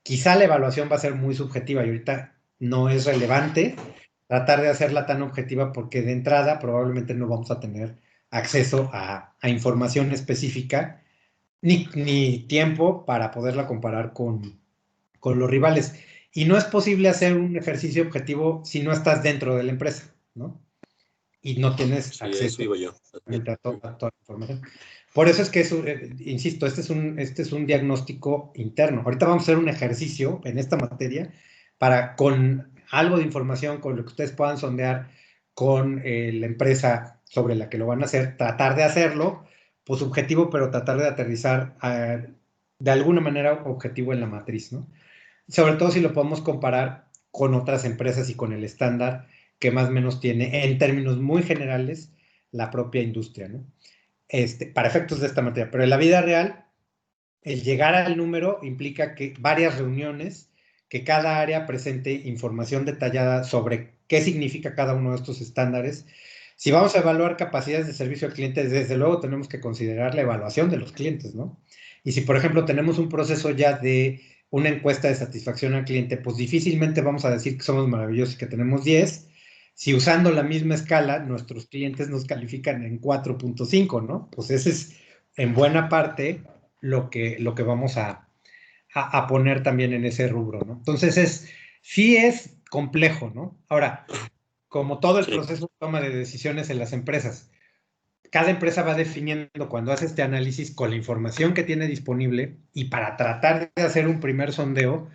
quizá la evaluación va a ser muy subjetiva y ahorita no es relevante tratar de hacerla tan objetiva porque de entrada probablemente no vamos a tener acceso a información específica ni tiempo para poderla comparar con los rivales. Y no es posible hacer un ejercicio objetivo si no estás dentro de la empresa, ¿no? Y no tienes Sí, a eso acceso iba yo. a toda la información. Por eso es que, insisto, este es un diagnóstico interno. Ahorita vamos a hacer un ejercicio en esta materia para, con algo de información, con lo que ustedes puedan sondear con la empresa sobre la que lo van a hacer, tratar de hacerlo, pues subjetivo, pero tratar de aterrizar de alguna manera objetivo en la matriz, ¿no? Sobre todo si lo podemos comparar con otras empresas y con el estándar que más o menos tiene, en términos muy generales, la propia industria, ¿no? Para efectos de esta materia. Pero en la vida real, el llegar al número implica que varias reuniones, que cada área presente información detallada sobre qué significa cada uno de estos estándares. Si vamos a evaluar capacidades de servicio al cliente, desde luego tenemos que considerar la evaluación de los clientes, ¿no? Y si, por ejemplo, tenemos un proceso ya de una encuesta de satisfacción al cliente, pues difícilmente vamos a decir que somos maravillosos y que tenemos 10, si usando la misma escala nuestros clientes nos califican en 4.5, ¿no? Pues ese es en buena parte lo que vamos a poner también en ese rubro, ¿no? Entonces, sí es complejo, ¿no? Ahora, como todo el Sí, proceso de toma de decisiones en las empresas, cada empresa va definiendo cuando hace este análisis con la información que tiene disponible y para tratar de hacer un primer sondeo,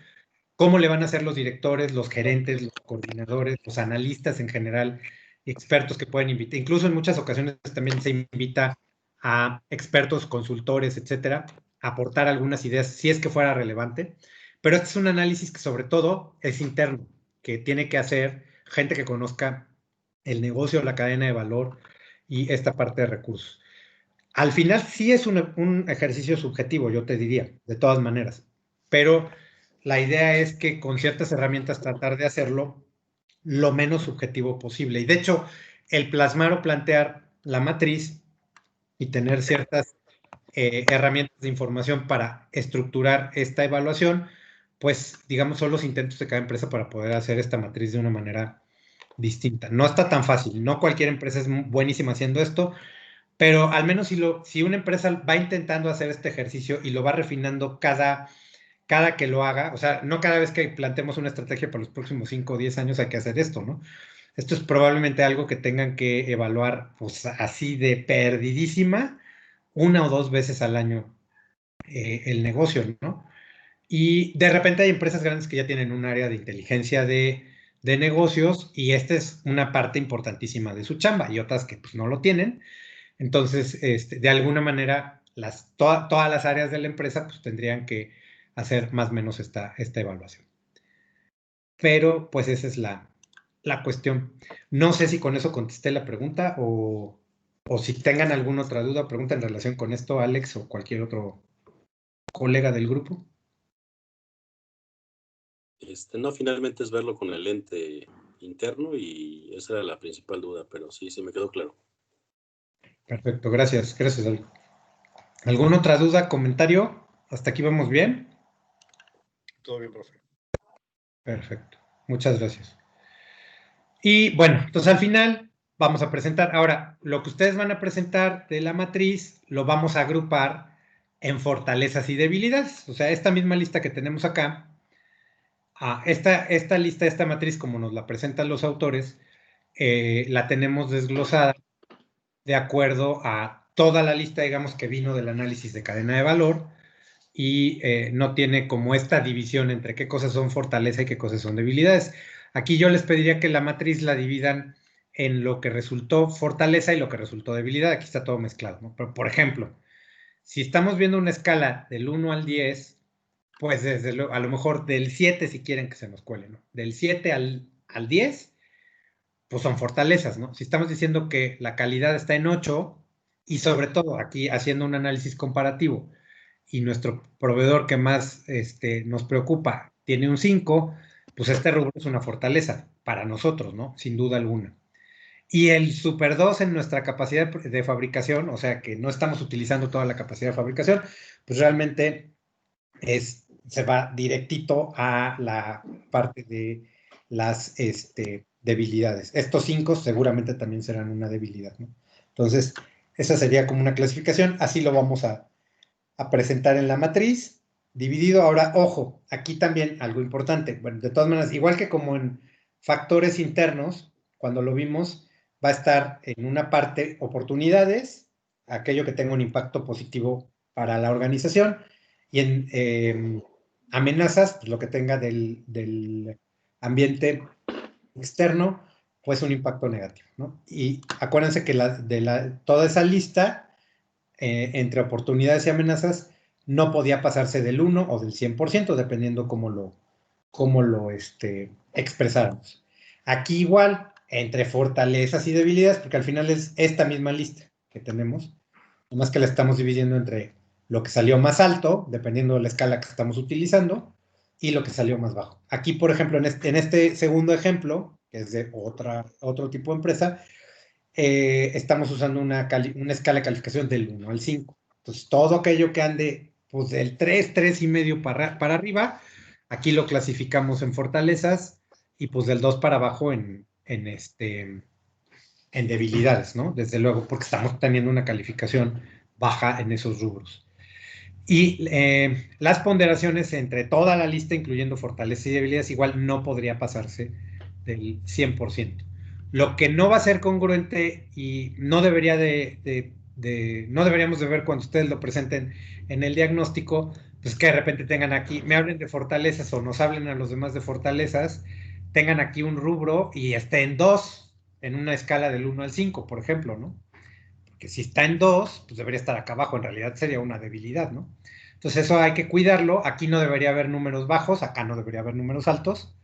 cómo le van a hacer los directores, los gerentes, los coordinadores, los analistas en general, expertos que pueden invitar. Incluso en muchas ocasiones también se invita a expertos, consultores, etcétera, a aportar algunas ideas si es que fuera relevante. Pero este es un análisis que sobre todo es interno, que tiene que hacer gente que conozca el negocio, la cadena de valor y esta parte de recursos. Al final sí es un ejercicio subjetivo, yo te diría, de todas maneras, pero la idea es que con ciertas herramientas tratar de hacerlo lo menos subjetivo posible. Y de hecho, el plasmar o plantear la matriz y tener ciertas herramientas de información para estructurar esta evaluación, pues digamos son los intentos de cada empresa para poder hacer esta matriz de una manera distinta. No está tan fácil, no cualquier empresa es buenísima haciendo esto, pero al menos si una empresa va intentando hacer este ejercicio y lo va refinando cada que lo haga, o sea, no cada vez que planteemos una estrategia para los próximos 5 o 10 años hay que hacer esto, ¿no? Esto es probablemente algo que tengan que evaluar, pues así de perdidísima, una o dos veces al año el negocio, ¿no? Y de repente hay empresas grandes que ya tienen un área de inteligencia de negocios y esta es una parte importantísima de su chamba y otras que pues no lo tienen. Entonces, de alguna manera, todas las áreas de la empresa pues, tendrían que hacer más o menos esta evaluación. Pero, pues, esa es la cuestión. No sé si con eso contesté la pregunta o si tengan alguna otra duda o pregunta en relación con esto, Alex o cualquier otro colega del grupo. no, finalmente es verlo con el lente interno y esa era la principal duda, pero sí, sí me quedó claro. Perfecto, gracias. Gracias, Alex. ¿Alguna otra duda, comentario? ¿Hasta aquí vamos bien? Todo bien, profe. Perfecto. Muchas gracias. Y bueno, entonces al final vamos a presentar. Ahora, lo que ustedes van a presentar de la matriz lo vamos a agrupar en fortalezas y debilidades. O sea, esta misma lista que tenemos acá, esta lista, esta matriz, como nos la presentan los autores, la tenemos desglosada de acuerdo a toda la lista, digamos, que vino del análisis de cadena de valor y no tiene como esta división entre qué cosas son fortaleza y qué cosas son debilidades. Aquí yo les pediría que la matriz la dividan en lo que resultó fortaleza y lo que resultó debilidad. Aquí está todo mezclado, ¿no? Pero, por ejemplo, si estamos viendo una escala del 1 al 10, pues desde luego, a lo mejor del 7 si quieren que se nos cuele, ¿no? Del 7 al 10, pues son fortalezas, ¿no? Si estamos diciendo que la calidad está en 8 y sobre todo aquí haciendo un análisis comparativo, y nuestro proveedor que más nos preocupa tiene un 5, pues este rubro es una fortaleza para nosotros, ¿no? Sin duda alguna. Y el Super 2 en nuestra capacidad de fabricación, o sea que no estamos utilizando toda la capacidad de fabricación, pues realmente es se va directito a la parte de las debilidades. Estos 5 seguramente también serán una debilidad, ¿no? Entonces, esa sería como una clasificación. Así lo vamos a presentar en la matriz, dividido. Ahora, ojo, aquí también algo importante. Bueno, de todas maneras, igual que como en factores internos, cuando lo vimos, va a estar en una parte oportunidades, aquello que tenga un impacto positivo para la organización, y en amenazas, pues lo que tenga del ambiente externo, pues un impacto negativo, ¿no? Y acuérdense que toda esa lista entre oportunidades y amenazas no podía pasarse del 1 o del 100%, dependiendo cómo lo expresáramos. Aquí igual, entre fortalezas y debilidades, porque al final es esta misma lista que tenemos, nomás que la estamos dividiendo entre lo que salió más alto, dependiendo de la escala que estamos utilizando, y lo que salió más bajo. Aquí, por ejemplo, en este segundo ejemplo, que es de otro tipo de empresa, estamos usando una escala de calificación del 1 al 5. Entonces, todo aquello que ande pues, del 3, 3,5 para arriba, aquí lo clasificamos en fortalezas, y pues del 2 para abajo en debilidades, ¿no? Desde luego, porque estamos teniendo una calificación baja en esos rubros. Y las ponderaciones entre toda la lista, incluyendo fortalezas y debilidades, igual no podría pasarse del 100%. Lo que no va a ser congruente y no debería no deberíamos de ver cuando ustedes lo presenten en el diagnóstico, pues que de repente tengan aquí, me hablen de fortalezas o nos hablen a los demás de fortalezas, tengan aquí un rubro y esté en 2, en una escala del 1 al 5, por ejemplo, ¿no? Que si está en 2, pues debería estar acá abajo, en realidad sería una debilidad, ¿no? Entonces eso hay que cuidarlo, aquí no debería haber números bajos, acá no debería haber números altos,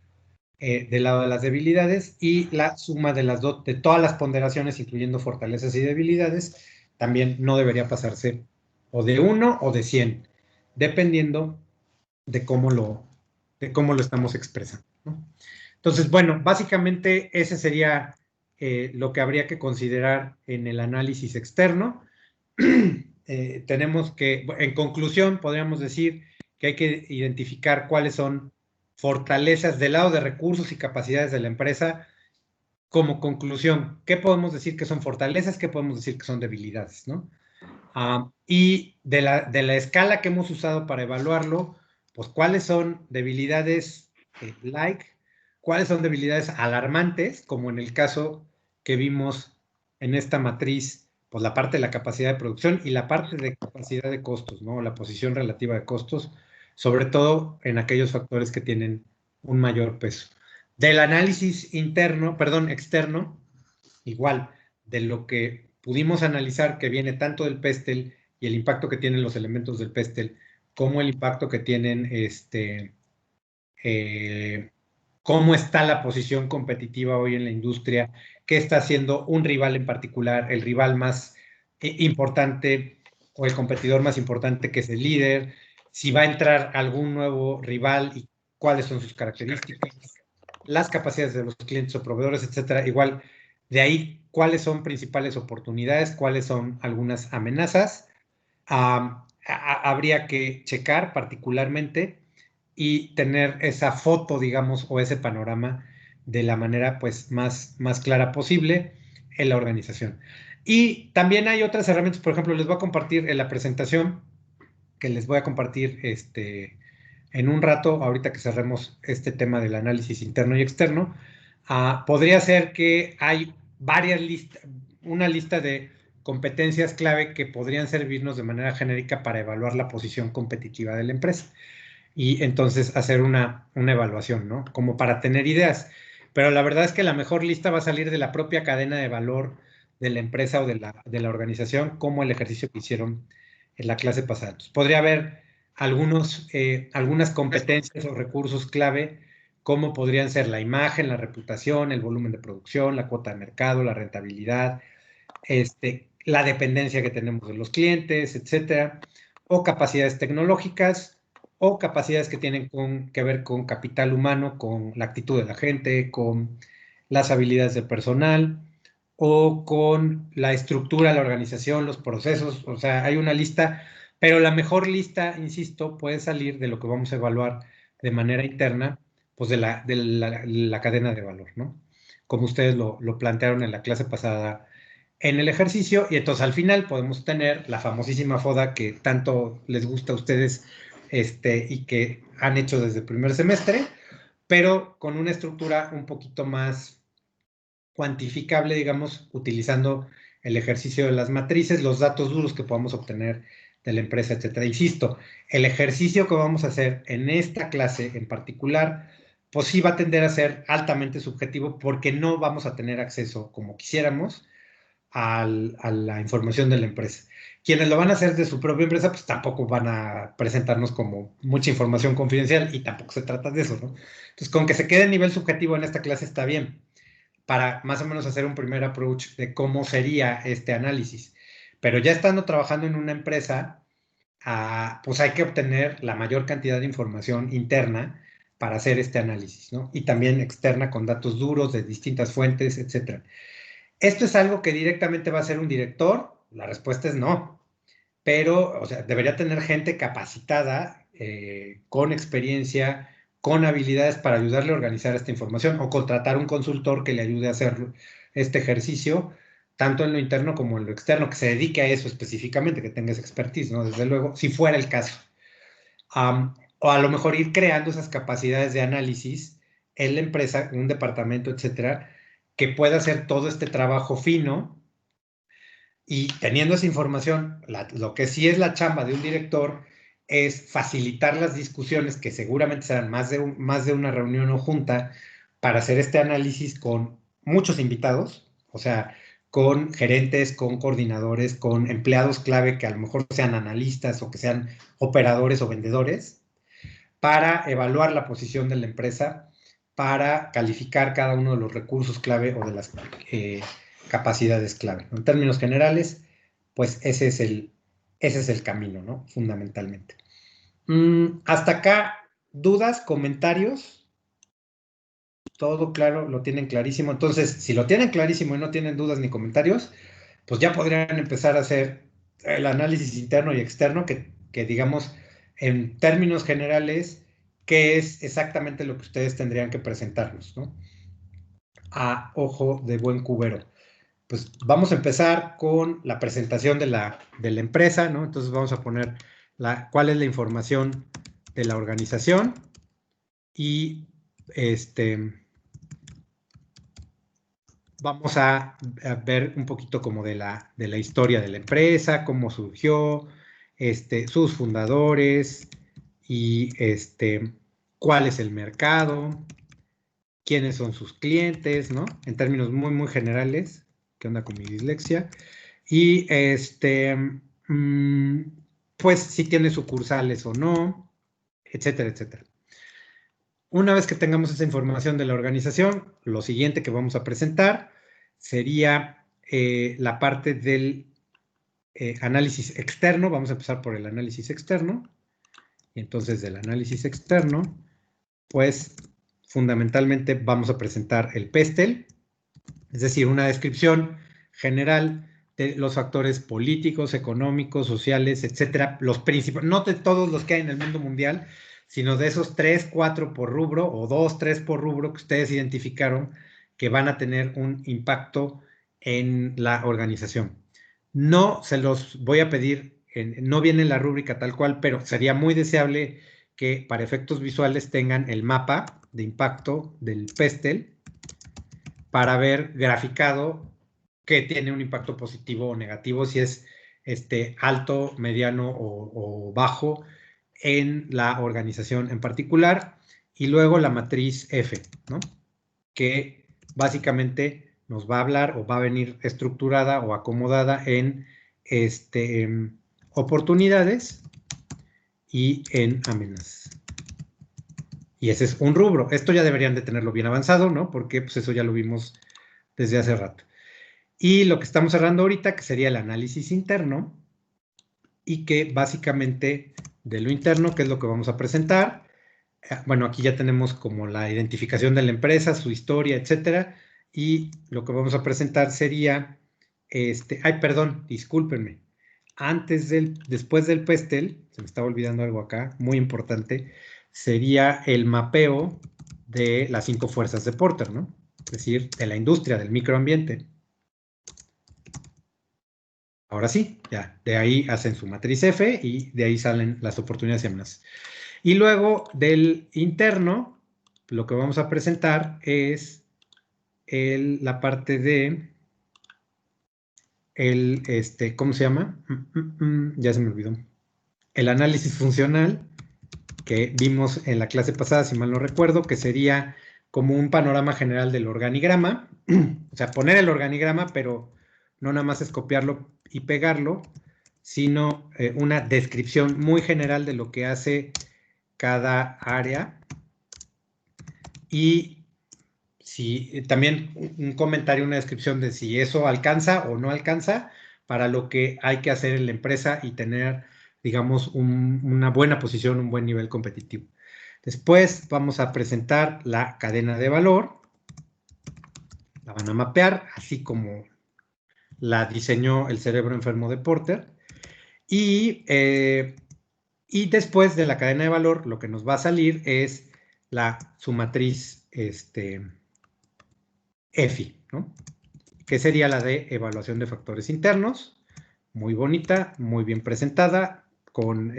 del lado de las debilidades, y la suma de todas las ponderaciones, incluyendo fortalezas y debilidades, también no debería pasarse o de 1 o de 100, dependiendo de cómo lo estamos expresando, ¿no? Entonces, bueno, básicamente ese sería lo que habría que considerar en el análisis externo. Tenemos que, en conclusión, podríamos decir que hay que identificar cuáles son fortalezas del lado de recursos y capacidades de la empresa. Como conclusión, ¿qué podemos decir que son fortalezas? ¿Qué podemos decir que son debilidades, ¿no? Y de la escala que hemos usado para evaluarlo, pues cuáles son debilidades cuáles son debilidades alarmantes, como en el caso que vimos en esta matriz, pues la parte de la capacidad de producción y la parte de capacidad de costos, ¿no? La posición relativa de costos, sobre todo en aquellos factores que tienen un mayor peso. Del análisis externo, igual, de lo que pudimos analizar que viene tanto del PESTEL y el impacto que tienen los elementos del PESTEL, como el impacto que tienen cómo está la posición competitiva hoy en la industria, qué está haciendo un rival en particular, el rival más importante o el competidor más importante que es el líder, si va a entrar algún nuevo rival y cuáles son sus características, las capacidades de los clientes o proveedores, etcétera. Igual, de ahí, cuáles son principales oportunidades, cuáles son algunas amenazas. Habría que checar particularmente y tener esa foto, digamos, o ese panorama de la manera pues más clara posible en la organización. Y también hay otras herramientas, por ejemplo, les voy a compartir en la presentación que les voy a compartir en un rato, ahorita que cerremos este tema del análisis interno y externo. Podría ser que hay una lista de competencias clave que podrían servirnos de manera genérica para evaluar la posición competitiva de la empresa y entonces hacer una evaluación, ¿no? Como para tener ideas. Pero la verdad es que la mejor lista va a salir de la propia cadena de valor de la empresa o de la organización, como el ejercicio que hicieron en la clase pasada. Entonces, podría haber algunas competencias o recursos clave, como podrían ser la imagen, la reputación, el volumen de producción, la cuota de mercado, la rentabilidad, la dependencia que tenemos de los clientes, etcétera, o capacidades tecnológicas, o capacidades que tienen que ver con capital humano, con la actitud de la gente, con las habilidades del personal, o con la estructura de la organización, los procesos. O sea, hay una lista Pero la mejor lista, insisto, puede salir de lo que vamos a evaluar de manera interna, pues de la cadena de valor, ¿no? Como ustedes lo plantearon en la clase pasada en el ejercicio, y entonces al final podemos tener la famosísima FODA que tanto les gusta a ustedes y que han hecho desde el primer semestre, pero con una estructura un poquito más cuantificable, digamos, utilizando el ejercicio de las matrices, los datos duros que podamos obtener de la empresa, etcétera. Insisto, el ejercicio que vamos a hacer en esta clase en particular, pues sí va a tender a ser altamente subjetivo porque no vamos a tener acceso, como quisiéramos, a la información de la empresa. Quienes lo van a hacer de su propia empresa, pues tampoco van a presentarnos como mucha información confidencial y tampoco se trata de eso, ¿no? Entonces, con que se quede a nivel subjetivo en esta clase está bien, para más o menos hacer un primer approach de cómo sería este análisis. Pero ya estando trabajando en una empresa, pues hay que obtener la mayor cantidad de información interna para hacer este análisis, ¿no? Y también externa con datos duros de distintas fuentes, etcétera. ¿Esto es algo que directamente va a hacer un director? La respuesta es no. Pero, o sea, debería tener gente capacitada, con experiencia, con habilidades para ayudarle a organizar esta información o contratar un consultor que le ayude a hacer este ejercicio, tanto en lo interno como en lo externo, que se dedique a eso específicamente, que tenga esa expertise, ¿no? Desde luego, si fuera el caso. O a lo mejor ir creando esas capacidades de análisis en la empresa, un departamento, etcétera, que pueda hacer todo este trabajo fino y teniendo esa información, lo que sí es la chamba de un director es facilitar las discusiones que seguramente serán más de una reunión o junta para hacer este análisis con muchos invitados, o sea, con gerentes, con coordinadores, con empleados clave que a lo mejor sean analistas o que sean operadores o vendedores, para evaluar la posición de la empresa, para calificar cada uno de los recursos clave o de las capacidades clave, ¿no? En términos generales, pues ese es el camino, ¿no? Fundamentalmente. Hasta acá, ¿dudas, comentarios? Todo claro, lo tienen clarísimo. Entonces, si lo tienen clarísimo y no tienen dudas ni comentarios, pues ya podrían empezar a hacer el análisis interno y externo que digamos, en términos generales, qué es exactamente lo que ustedes tendrían que presentarnos, ¿no? A ojo de buen cubero. Pues vamos a empezar con la presentación de la empresa, ¿no? Entonces vamos a poner cuál es la información de la organización y vamos a ver un poquito como de la historia de la empresa, cómo surgió, sus fundadores y cuál es el mercado, quiénes son sus clientes, ¿no? En términos muy, muy generales. ¿Qué onda con mi dislexia? Y pues si tiene sucursales o no, etcétera, etcétera. Una vez que tengamos esa información de la organización, lo siguiente que vamos a presentar sería la parte del análisis externo. Vamos a empezar por el análisis externo. Y entonces del análisis externo, pues fundamentalmente vamos a presentar el PESTEL, es decir, una descripción general de los factores políticos, económicos, sociales, etcétera, los principales, no de todos los que hay en el mundo mundial, sino de esos 3, 4 por rubro o 2, 3 por rubro que ustedes identificaron que van a tener un impacto en la organización. No se los voy a pedir, no viene en la rúbrica tal cual, pero sería muy deseable que para efectos visuales tengan el mapa de impacto del PESTEL para ver graficado que tiene un impacto positivo o negativo, si es alto, mediano o bajo en la organización en particular, y luego la matriz F, ¿no? Que básicamente nos va a hablar o va a venir estructurada o acomodada en oportunidades y en amenazas. Y ese es un rubro. Esto ya deberían de tenerlo bien avanzado, ¿no? Porque pues eso ya lo vimos desde hace rato. Y lo que estamos cerrando ahorita, que sería el análisis interno, y que básicamente de lo interno, que es lo que vamos a presentar. Bueno, aquí ya tenemos como la identificación de la empresa, su historia, etcétera, y lo que vamos a presentar sería, ay, perdón, discúlpenme, después del PESTEL, se me estaba olvidando algo acá, muy importante, sería el mapeo de las 5 fuerzas de Porter, ¿no? Es decir, de la industria, del microambiente. Ahora sí, ya, de ahí hacen su matriz F y de ahí salen las oportunidades y amenazas. Y luego del interno, lo que vamos a presentar es la parte de ¿cómo se llama? Ya se me olvidó. El análisis funcional que vimos en la clase pasada, si mal no recuerdo, que sería como un panorama general del organigrama. O sea, poner el organigrama, pero no nada más es copiarlo y pegarlo, sino una descripción muy general de lo que hace cada área. Y si también un comentario, una descripción de si eso alcanza o no alcanza para lo que hay que hacer en la empresa y tener, digamos, una buena posición, un buen nivel competitivo. Después vamos a presentar la cadena de valor, la van a mapear, así como la diseñó el cerebro enfermo de Porter, y después de la cadena de valor, lo que nos va a salir es su matriz EFI, ¿no? Que sería la de evaluación de factores internos, muy bonita, muy bien presentada,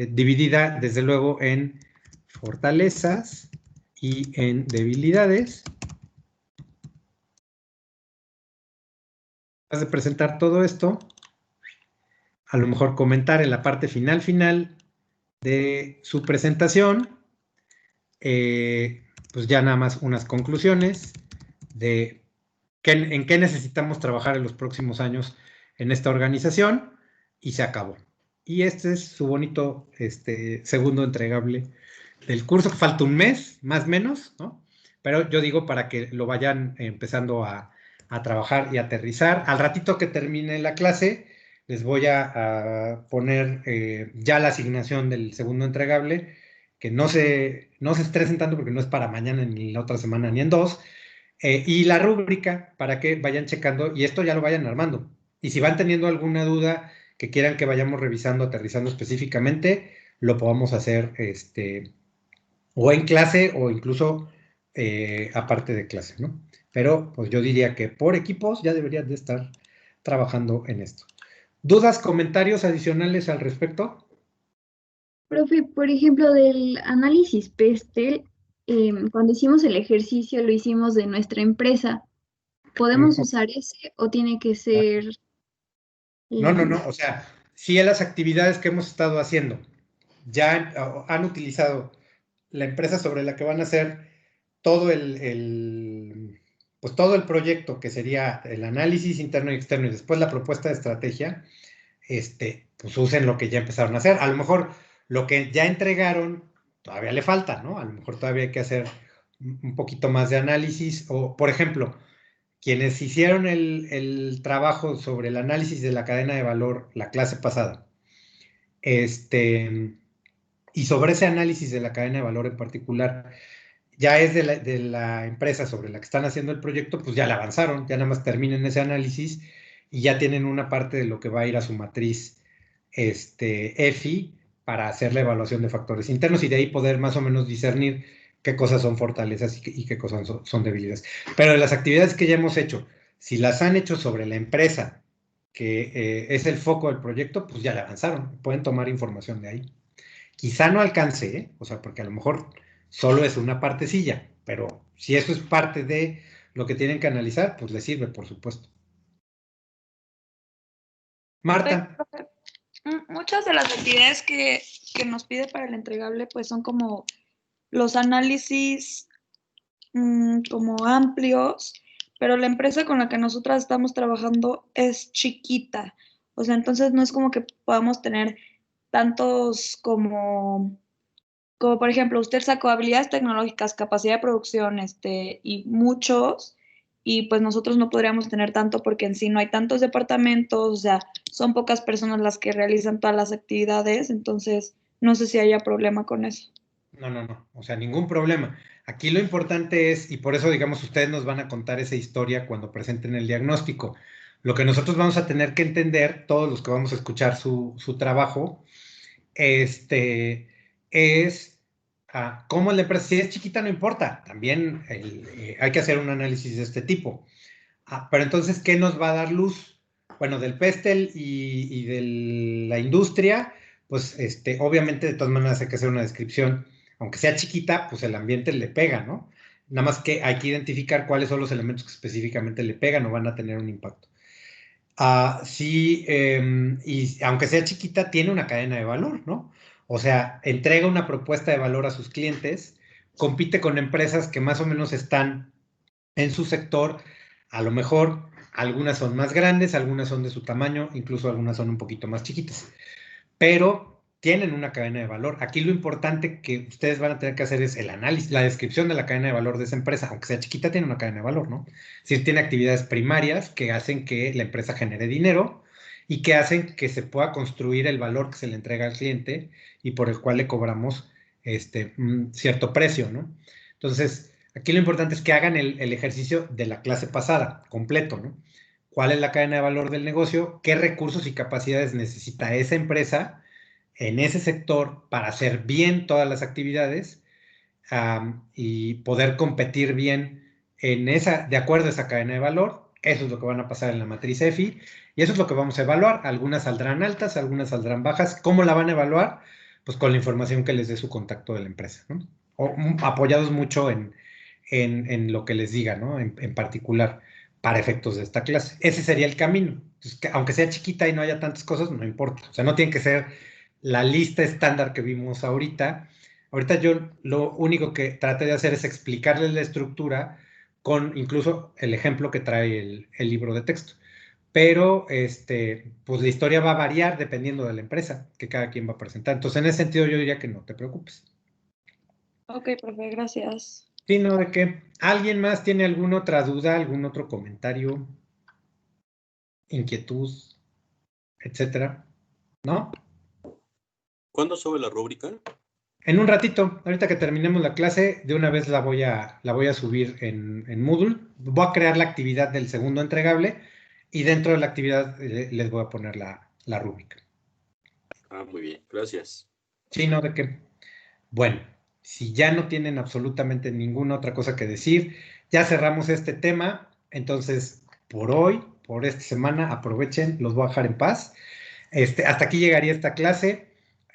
dividida desde luego en fortalezas y en debilidades. Después de presentar todo esto, a lo mejor comentar en la parte final de su presentación, pues ya nada más unas conclusiones de en qué necesitamos trabajar en los próximos años en esta organización, y se acabó. Y este es su bonito segundo entregable del curso, que falta un mes, más o menos, ¿no? Pero yo digo para que lo vayan empezando a trabajar y aterrizar. Al ratito que termine la clase, les voy a poner ya la asignación del segundo entregable, que no se estresen tanto porque no es para mañana, ni la otra semana, ni en 2, y la rúbrica para que vayan checando y esto ya lo vayan armando. Y si van teniendo alguna duda que quieran que vayamos revisando, aterrizando específicamente, lo podamos hacer o en clase o incluso aparte de clase, ¿no? Pero pues yo diría que por equipos ya deberían de estar trabajando en esto. ¿Dudas, comentarios adicionales al respecto? Profe, por ejemplo, del análisis PESTEL, cuando hicimos el ejercicio lo hicimos de nuestra empresa. ¿Podemos usar ese o tiene que ser...? No, o sea, si en las actividades que hemos estado haciendo ya han utilizado la empresa sobre la que van a hacer todo pues todo el proyecto, que sería el análisis interno y externo y después la propuesta de estrategia, pues usen lo que ya empezaron a hacer. A lo mejor lo que ya entregaron todavía le falta, ¿no? A lo mejor todavía hay que hacer un poquito más de análisis, o por ejemplo, quienes hicieron el trabajo sobre el análisis de la cadena de valor la clase pasada, y sobre ese análisis de la cadena de valor en particular, ya es de la empresa sobre la que están haciendo el proyecto, pues ya le avanzaron, ya nada más terminen ese análisis y ya tienen una parte de lo que va a ir a su matriz EFI para hacer la evaluación de factores internos y de ahí poder más o menos discernir qué cosas son fortalezas y qué cosas son debilidades. Pero de las actividades que ya hemos hecho, si las han hecho sobre la empresa, que es el foco del proyecto, pues ya le avanzaron, pueden tomar información de ahí. Quizá no alcance, ¿eh? O sea, porque a lo mejor solo es una partecilla, pero si eso es parte de lo que tienen que analizar, pues les sirve, por supuesto. Marta. Muchas de las actividades que nos pide para el entregable, pues son como los análisis como amplios, pero la empresa con la que nosotras estamos trabajando es chiquita. O sea, entonces no es como que podamos tener tantos como por ejemplo, usted sacó habilidades tecnológicas, capacidad de producción, y muchos, y pues nosotros no podríamos tener tanto porque en sí no hay tantos departamentos, o sea, son pocas personas las que realizan todas las actividades, entonces no sé si haya problema con eso. No, o sea, ningún problema. Aquí lo importante es, y por eso, digamos, ustedes nos van a contar esa historia cuando presenten el diagnóstico. Lo que nosotros vamos a tener que entender, todos los que vamos a escuchar su trabajo, es cómo la empresa, si es chiquita no importa, también hay que hacer un análisis de este tipo. Pero entonces, ¿qué nos va a dar luz? Bueno, del PESTEL y de la industria, pues obviamente de todas maneras hay que hacer una descripción, aunque sea chiquita, pues el ambiente le pega, ¿no? Nada más que hay que identificar cuáles son los elementos que específicamente le pegan o van a tener un impacto. Sí, y aunque sea chiquita, tiene una cadena de valor, ¿no? O sea, entrega una propuesta de valor a sus clientes, compite con empresas que más o menos están en su sector, a lo mejor algunas son más grandes, algunas son de su tamaño, incluso algunas son un poquito más chiquitas, pero tienen una cadena de valor. Aquí lo importante que ustedes van a tener que hacer es el análisis, la descripción de la cadena de valor de esa empresa, aunque sea chiquita, tiene una cadena de valor, ¿no? Es decir, tiene actividades primarias que hacen que la empresa genere dinero y que hacen que se pueda construir el valor que se le entrega al cliente y por el cual le cobramos un cierto precio, ¿no? Entonces, aquí lo importante es que hagan el ejercicio de la clase pasada, completo, ¿no? ¿Cuál es la cadena de valor del negocio? ¿Qué recursos y capacidades necesita esa empresa en ese sector para hacer bien todas las actividades y poder competir bien de acuerdo a esa cadena de valor? Eso es lo que van a pasar en la matriz EFI y eso es lo que vamos a evaluar. Algunas saldrán altas, algunas saldrán bajas. ¿Cómo la van a evaluar? Pues con la información que les dé su contacto de la empresa, ¿no? O apoyados mucho en lo que les diga, ¿no? En particular, para efectos de esta clase. Ese sería el camino. Entonces, aunque sea chiquita y no haya tantas cosas, no importa. O sea, no tiene que ser la lista estándar que vimos ahorita. Ahorita yo lo único que traté de hacer es explicarles la estructura con incluso el ejemplo que trae el libro de texto. Pero pues la historia va a variar dependiendo de la empresa que cada quien va a presentar. Entonces, en ese sentido, yo diría que no te preocupes. Ok, profe, gracias. Sí, no, de qué. ¿Alguien más tiene alguna otra duda, algún otro comentario, inquietud, etcétera? ¿No? ¿Cuándo sube la rúbrica? En un ratito, ahorita que terminemos la clase, de una vez la voy a subir en Moodle. Voy a crear la actividad del segundo entregable y dentro de la actividad les voy a poner la rúbrica. Muy bien, gracias. Sí, no, de qué. Bueno, si ya no tienen absolutamente ninguna otra cosa que decir, ya cerramos este tema. Entonces, por hoy, por esta semana, aprovechen, los voy a dejar en paz. Hasta aquí llegaría esta clase.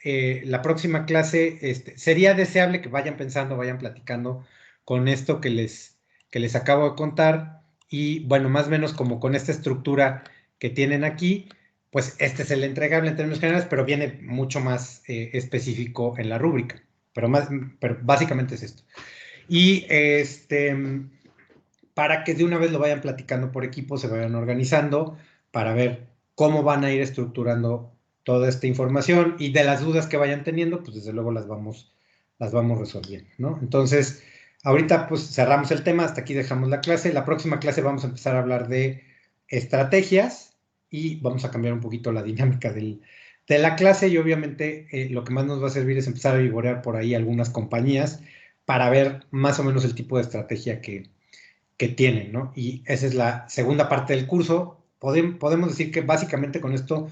La próxima clase sería deseable que vayan pensando, vayan platicando con esto que les acabo de contar y bueno, más o menos como con esta estructura que tienen aquí, pues este es el entregable en términos generales, pero viene mucho más específico en la rúbrica, pero básicamente es esto. Y para que de una vez lo vayan platicando por equipo, se vayan organizando para ver cómo van a ir estructurando toda esta información y de las dudas que vayan teniendo, pues desde luego las vamos resolviendo, ¿no? Entonces, ahorita pues cerramos el tema, hasta aquí dejamos la clase. La próxima clase vamos a empezar a hablar de estrategias y vamos a cambiar un poquito la dinámica de la clase y obviamente lo que más nos va a servir es empezar a vigorear por ahí algunas compañías para ver más o menos el tipo de estrategia que tienen, ¿no? Y esa es la segunda parte del curso. Podemos decir que básicamente con esto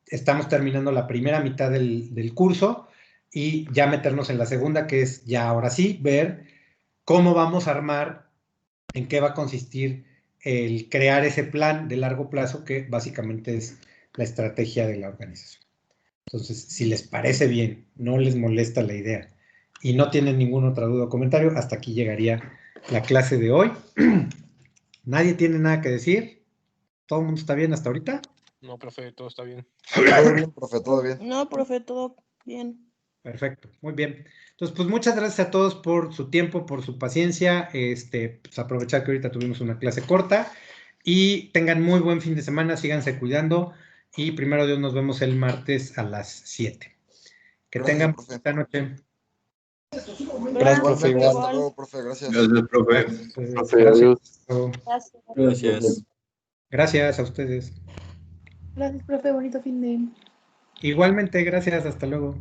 estamos terminando la primera mitad del curso y ya meternos en la segunda, que es ya ahora sí ver cómo vamos a armar, en qué va a consistir el crear ese plan de largo plazo que básicamente es la estrategia de la organización. Entonces, si les parece bien, no les molesta la idea y no tienen ninguna otra duda o comentario, hasta aquí llegaría la clase de hoy. ¿Nadie tiene nada que decir? ¿Todo el mundo está bien hasta ahorita? No, profe, todo está bien. Todo bien, profe, todo bien. No, profe, todo bien. Perfecto, muy bien. Entonces, pues muchas gracias a todos por su tiempo, por su paciencia. Pues aprovechar que ahorita tuvimos una clase corta y tengan muy buen fin de semana, síganse cuidando y primero Dios nos vemos el martes a las 7. Que Gracias, tengan profe. buena noche. Gracias, profe. Igual. Hasta luego, profe. Gracias. Gracias, profe. Gracias. Gracias. Gracias. Gracias a ustedes. Gracias, profe. Bonito fin de... Igualmente, gracias. Hasta luego.